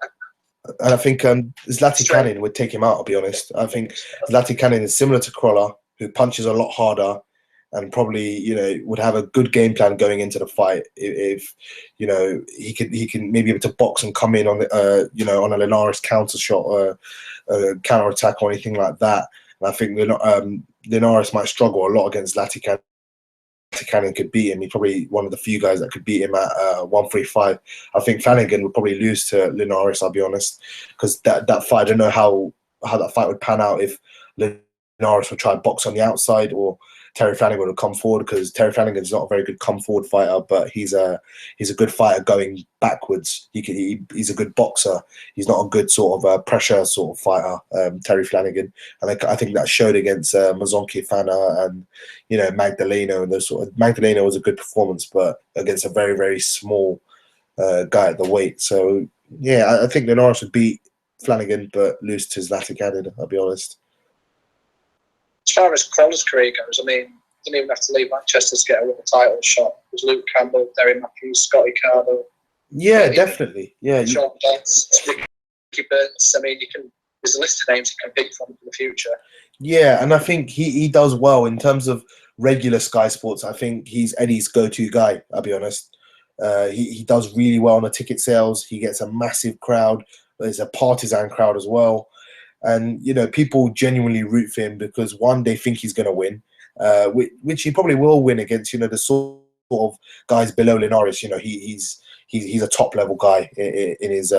And I think Zlati Cannon would take him out, I'll be honest. I think Zlati Cannon is similar to Crolla, who punches a lot harder and probably, would have a good game plan going into the fight if he can maybe able to box and come in on the, on a Linares counter shot or counter attack or anything like that. And I think Linares might struggle a lot against Zlati Cannon. Cannon could beat him. He's probably one of the few guys that could beat him at 135. I think Flanagan would probably lose to Linares, I'll be honest, because that fight, I don't know how that fight would pan out if Linares would try and box on the outside or Terry Flanagan would come forward, because Terry Flanagan's not a very good come forward fighter, but he's a good fighter going backwards. He's a good boxer. He's not a good sort of pressure sort of fighter, Terry Flanagan, and I think that showed against Mazonki Fana and Magdaleno and those sort of. Magdaleno was a good performance, but against a very, very small guy at the weight. So yeah, I think Linares would beat Flanagan but lose to Zlati Cannon, I'll be honest. As far as Crolla's career goes, I mean, didn't even have to leave Manchester to get a world title shot. It was Luke Campbell, Derry Matthews, Scotty Cardo. Yeah, definitely. Yeah, Sean Dodds, Ricky Burns. I mean, there's a list of names you can pick from for the future. Yeah, and I think he does well in terms of regular Sky Sports. I think he's Eddie's go-to guy, I'll be honest. He does really well on the ticket sales. He gets a massive crowd. There's a partisan crowd as well. And, people genuinely root for him because, one, they think he's going to win, which he probably will win against, the sort of guys below Linares. He's a top-level guy in his,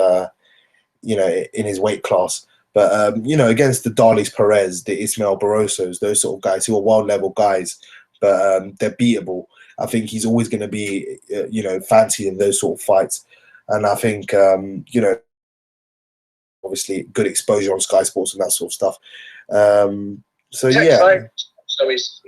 in his weight class. But, against the Darlis Perez, the Ismael Barrosos, those sort of guys who are world-level guys, but they're beatable. I think he's always going to be, fancied in those sort of fights. And I think, obviously good exposure on Sky Sports and that sort of stuff. So yeah, yeah, so he's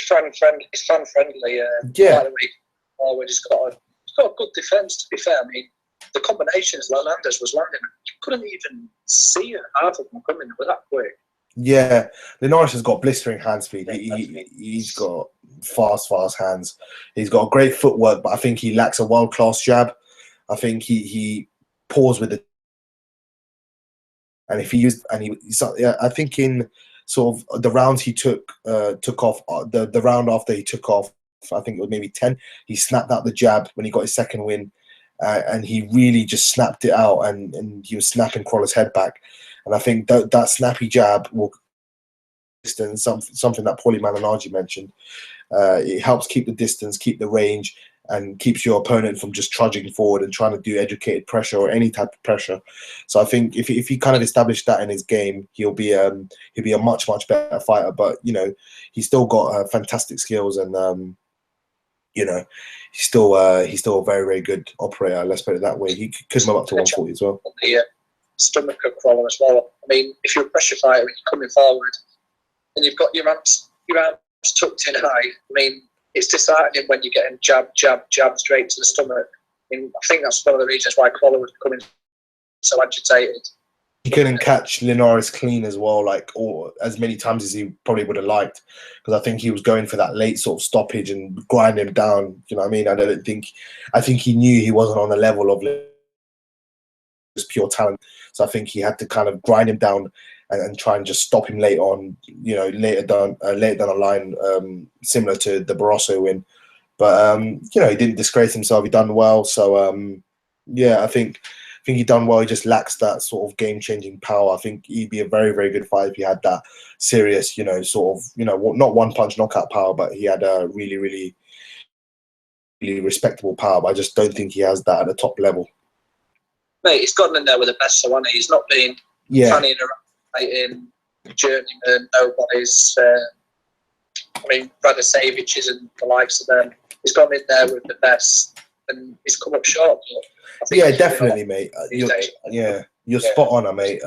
fan friendly. yeah. By the way, forward, he's got a good defence. To be fair, I mean, the combinations Linares was landing, you couldn't even see half of them coming. They were that quick. Yeah, Linares has got blistering hand speed. He's got fast hands. He's got great footwork, but I think he lacks a world-class jab. I think he paws with the, and if he used, and I think in sort of the rounds he took off, the round after he took off, I think it was maybe 10, he snapped out the jab when he got his second win, and he really just snapped it out, and he was snapping Crolla's head back. And I think that snappy jab will distance, something that Paulie Malignaggi mentioned. It helps keep the distance, keep the range, and keeps your opponent from just trudging forward and trying to do educated pressure or any type of pressure. So I think if he kind of established that in his game, he'll be a much better fighter. But you know, he's still got fantastic skills, and you know, he's still a very good operator. Let's put it that way. He could move up to 140 as well. The stomach of Crolla as well. I mean, if you're a pressure fighter and you're coming forward and you've got your arms tucked in high, I mean, it's disheartening when you're getting jab straight to the stomach. I mean, I think that's one of the reasons why Crolla was becoming so agitated. He couldn't catch Linares clean as well, or as many times as he probably would have liked, because I think he was going for that late sort of stoppage and grind him down. You know what I mean? I think he knew he wasn't on the level of just pure talent. So I think he had to kind of grind him down and try and just stop him late on, you know, later down the line, similar to the Barroso win. But you know, he didn't disgrace himself. He done well. So yeah, I think he done well. He just lacks that sort of game-changing power. I think he'd be a very good fighter if he had that serious, you know, sort of, you know, not one-punch knockout power, but he had a really respectable power. But I just don't think he has that at the top level. Mate, he's gotten in there with the best, so he's not been fanning around fighting journeyman, nobody's. I mean, Radosevich isn't the likes of them. He's gone in there with the best, and he's come up short. Yeah, definitely, mate. You're spot on, mate.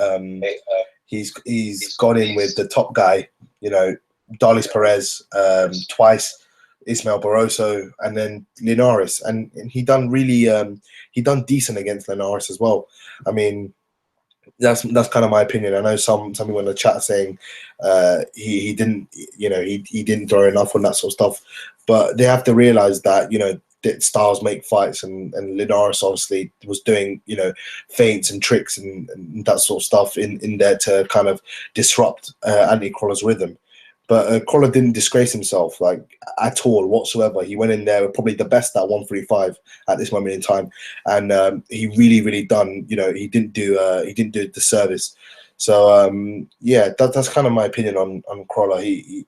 He's gone in with the top guy. You know, Darlis Perez twice, Ismael Barroso, and then Linares, and he done decent against Linares as well. I mean, that's kind of my opinion. I know some people in the chat saying he didn't, you know, he didn't throw enough on that sort of stuff, but they have to realize that, you know, that styles make fights, and Linares obviously was doing, you know, feints and tricks and that sort of stuff in there to kind of disrupt Anthony Crolla's rhythm. But Crolla didn't disgrace himself at all whatsoever. He went in there with probably the best at 135 at this moment in time, and he really done. You know, he didn't do the service. So yeah, that's kind of my opinion on Crolla. He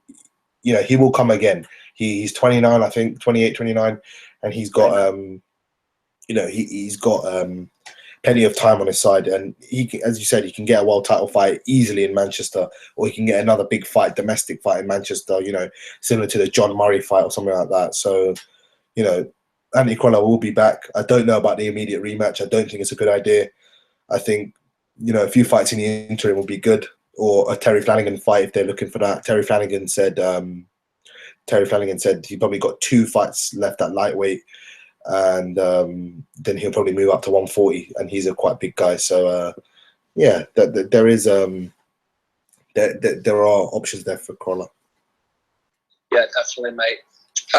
you know, he will come again. He's 29, I think 28, 29, and he's got you know, he's got plenty of time on his side, and he can, as you said, he can get a world title fight easily in Manchester, or he can get another big fight, domestic fight in Manchester, you know, similar to the John Murray fight or something like that. So, you know, Anthony Crolla will be back. I don't know about the immediate rematch. I don't think it's a good idea. I think, you know, a few fights in the interim will be good, or a Terry Flanagan fight if they're looking for that. Terry Flanagan said he probably got 2 fights left at lightweight, and then he'll probably move up to 140, and he's a quite big guy. So yeah, there is there are options there for Crolla. Yeah, definitely, mate.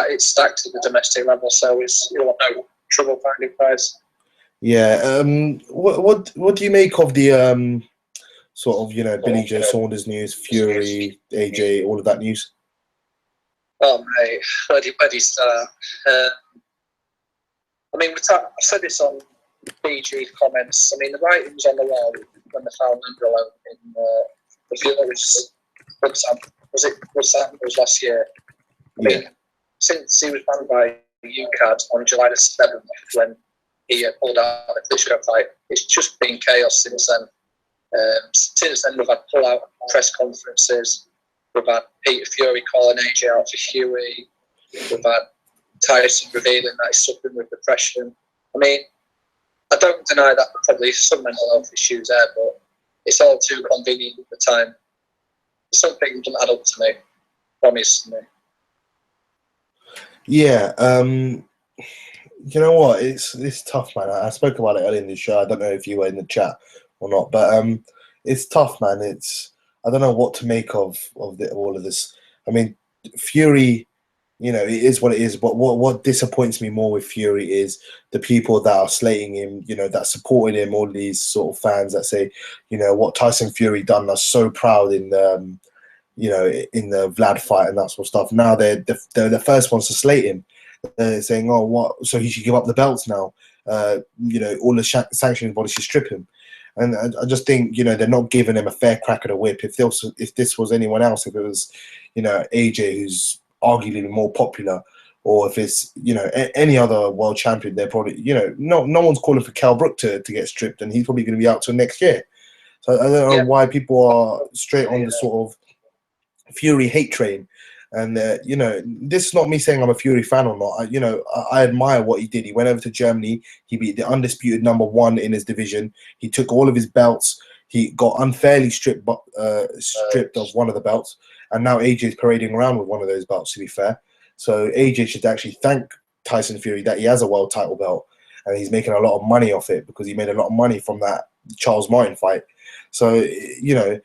It's stacked at the domestic level, so you'll have no trouble finding fights. Yeah. What do you make of the sort of, you know, Billy Joe Saunders news, Fury, AJ, all of that news? Oh mate, where do you start? I mean, I've said this on BG comments. I mean, the writing was on the wall when they found Underlow in the Fury's. Was it last year? I mean, since he was banned by UCAD on July the 7th, when he pulled out the Klitschko fight, it's just been chaos since then. Since then, we've had pull-out press conferences. We've had Peter Fury calling AJ out for Huey. We've had Tyson revealing that he's suffering with depression. I mean, I don't deny that probably some mental health issues there, but it's all too convenient at the time. Something doesn't add up to me. Promise me. Yeah, you know what? It's tough, man. I spoke about it earlier in the show. I don't know if you were in the chat or not, but it's tough, man. I don't know what to make of all of this. I mean, Fury, you know, it is what it is. But what disappoints me more with Fury is the people that are slating him, you know, that supported him. All these sort of fans that say, you know, what Tyson Fury done. Are so proud in the, you know, in the Vlad fight and that sort of stuff. Now they're the first ones to slate him. They're saying, "Oh, what? So he should give up the belts now? You know, all the sanctioning bodies should strip him." And I just think, you know, they're not giving him a fair crack at the whip. If this was anyone else, if it was, you know, AJ, who's arguably more popular, or if it's, you know, any other world champion, they're probably, you know, no one's calling for Kell Brook to get stripped, and he's probably going to be out till next year. So I don't know why people are straight on the sort of Fury hate train. And you know, this is not me saying I'm a Fury fan or not. You know, I admire what he did. He went over to Germany. He beat the undisputed #1 in his division. He took all of his belts. He got unfairly stripped of one of the belts, and now AJ is parading around with one of those belts. To be fair, so AJ should actually thank Tyson Fury that he has a world title belt, and he's making a lot of money off it because he made a lot of money from that Charles Martin fight. So you know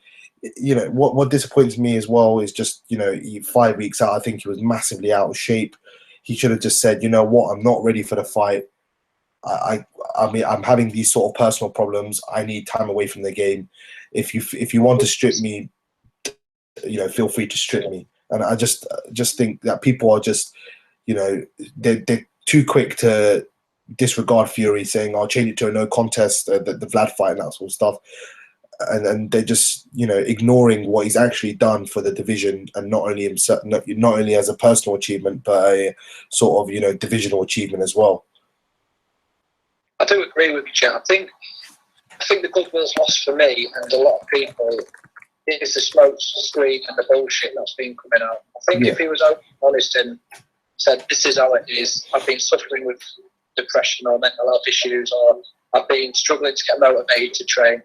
what disappoints me as well is just, you know, 5 weeks out, I think he was massively out of shape. He should have just said, you know what, I'm not ready for the fight. I mean, I'm having these sort of personal problems. I need time away from the game. If you want to strip me, you know, feel free to strip me. And I just think that people are just, you know, they're too quick to disregard Fury, saying I'll change it to a no contest, the Vlad fight and that sort of stuff. And they're just, you know, ignoring what he's actually done for the division, and not only himself, not only as a personal achievement, but a sort of, you know, divisional achievement as well. I do agree with you, Chet. I think the goodwill's lost for me and a lot of people is the smoke screen and the bullshit that's been coming out. I think if he was open, honest and said, this is how it is, I've been suffering with depression or mental health issues, or I've been struggling to get motivated to train,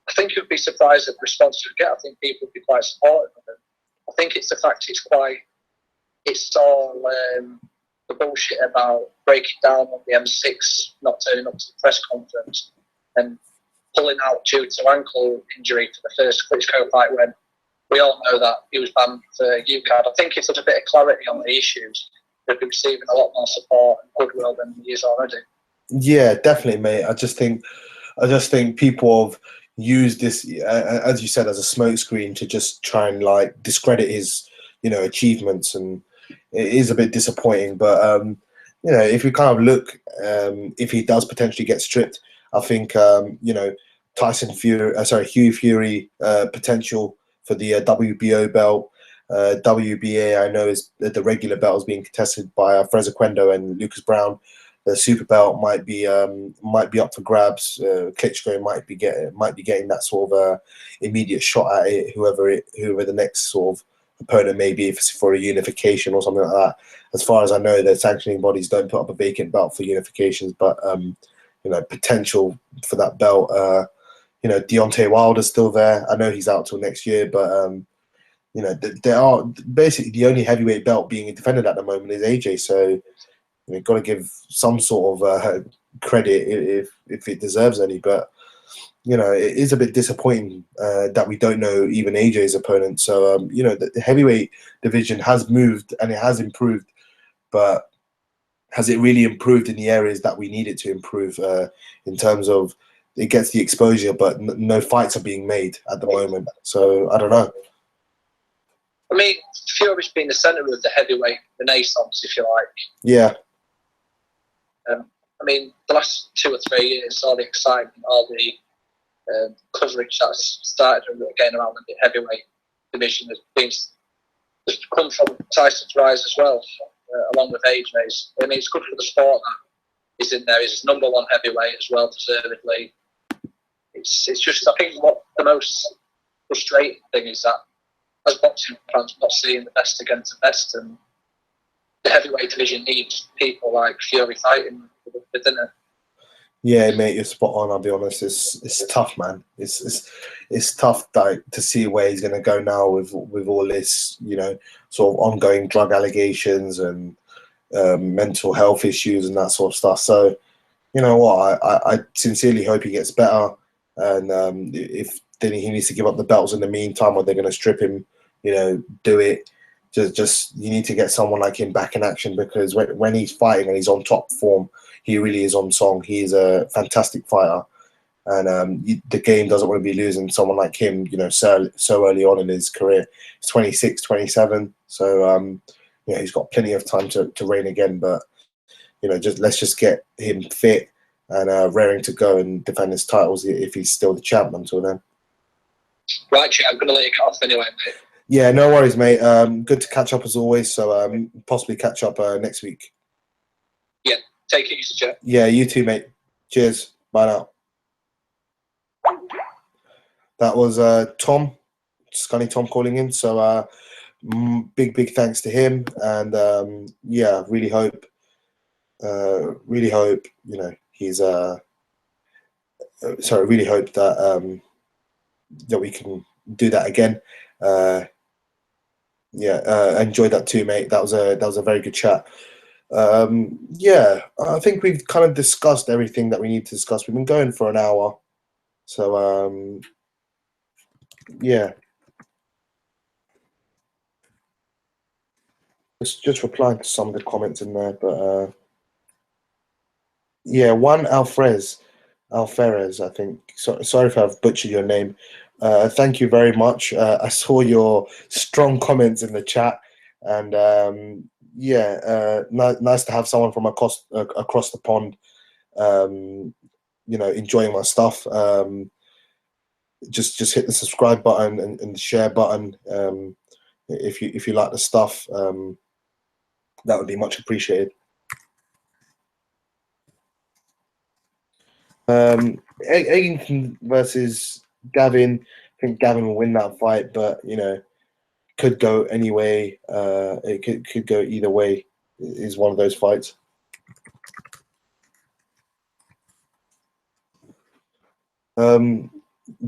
I think you'd be surprised at the response you get. I think people would be quite supportive of it. I think it's the fact it's all the bullshit about breaking down on the M6, not turning up to the press conference, and pulling out due to ankle injury for the first Klitschko fight, when we all know that he was banned for UCAD. I think if there's a bit of clarity on the issues, they'd be receiving a lot more support and goodwill than he is already. Yeah, definitely, mate. I just think people have used this, as you said, as a smokescreen to just try and like discredit his, you know, achievements, and it is a bit disappointing. But you know, if we kind of look, if he does potentially get stripped, I think you know, Hugh Fury potential for the WBO belt. WBA, I know, is the regular belt is being contested by Fraser Quendo and Lucas Brown. The super belt might be up for grabs. Klitschko might be getting that sort of immediate shot at it. Whoever the next sort of opponent may be, if it's for a unification or something like that. As far as I know, the sanctioning bodies don't put up a vacant belt for unifications, but you know, potential for that belt. You know, Deontay Wilder's still there. I know he's out till next year, but you know, there are basically the only heavyweight belt being defended at the moment is AJ. So you've got to give some sort of credit if it deserves any. But you know, it is a bit disappointing that we don't know even AJ's opponent. So you know, the heavyweight division has moved and it has improved, but has it really improved in the areas that we need it to improve in terms of it gets the exposure, but no fights are being made at the moment. So I don't know. I mean, Fury's been the centre of the heavyweight renaissance, if you like. Yeah. I mean, the last 2 or 3 years, all the excitement, all the coverage that's started again around the heavyweight division has come from Tyson's rise as well, along with AJ's. I mean, it's good for the sport that he's in there. He's #1 heavyweight as well, deservedly. It's just, I think, what the most frustrating thing is that as boxing fans, not seeing the best against the best, and the heavyweight division needs people like Fury fighting within it. Yeah, mate, you're spot on. I'll be honest. It's tough, man. It's it's tough like to see where he's going to go now with all this, you know, sort of ongoing drug allegations and mental health issues and that sort of stuff. So, you know what, I sincerely hope he gets better, and if then he needs to give up the belts in the meantime, or they're going to strip him, you know, do it. Just you need to get someone like him back in action, because when he's fighting and he's on top form, he really is on song. He's a fantastic fighter, and the game doesn't want to be losing someone like him, you know, so early on in his career. He's 26, 27, so you know, he's got plenty of time to reign again. But you know, let's just get him fit and raring to go and defend his titles if he's still the champ until then. Right, Jay, I'm going to let you get off anyway, mate. Yeah, no worries, mate. Good to catch up as always. So possibly catch up next week. Yeah, take it easy, Jay. Yeah, you too, mate. Cheers. Bye now. That was Tom, Scunny Tom calling in. So big thanks to him, and yeah, really hope you know he's sorry, really hope that that we can do that again. Yeah, enjoyed that too, mate. That was a very good chat. Yeah, I think we've kind of discussed everything that we need to discuss. We've been going for an hour, so yeah. Just replying to some of the comments in there, but yeah, Juan Alferez, I think. Sorry if I've butchered your name. Thank you very much. I saw your strong comments in the chat, and yeah, nice to have someone from across the pond, you know, enjoying my stuff. Just hit the subscribe button and the share button if you like the stuff. That would be much appreciated. Eggington versus Gavin. I think Gavin will win that fight, but you know, could go any way. It could go either way. It is one of those fights.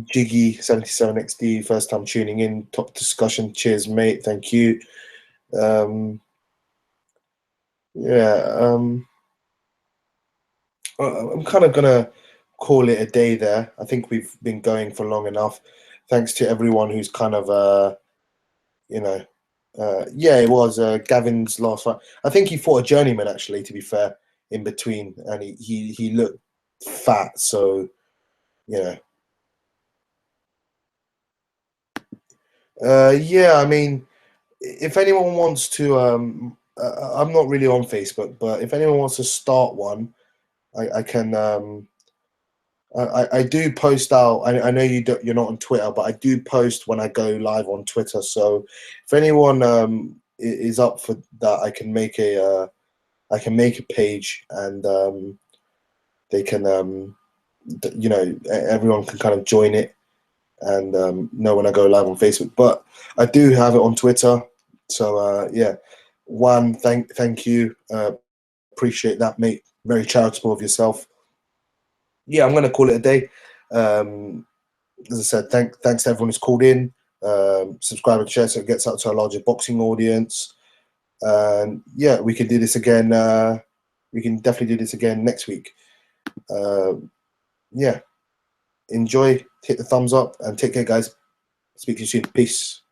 Jiggy 77XD, first time tuning in. Top discussion. Cheers, mate. Thank you. Yeah. I'm kind of gonna call it a day there. I think we've been going for long enough. Thanks to everyone who's kind of you know, yeah, it was Gavin's last fight. I think he fought a journeyman actually, to be fair, in between, and he looked fat, so you know. Yeah, I mean, if anyone wants to, I'm not really on Facebook, but if anyone wants to start one, I can. I do post out. I know you're not on Twitter, but I do post when I go live on Twitter. So if anyone is up for that, I can make a page, and they can you know, everyone can kind of join it and know when I go live on Facebook. But I do have it on Twitter. So yeah, one thank you, appreciate that, mate. Very charitable of yourself. Yeah, I'm gonna call it a day. As I said, thanks to everyone who's called in. Subscribe and share so it gets out to a larger boxing audience. And yeah, we can do this again. We can definitely do this again next week. Yeah, enjoy, hit the thumbs up, and take care, guys. Speak to you soon. Peace.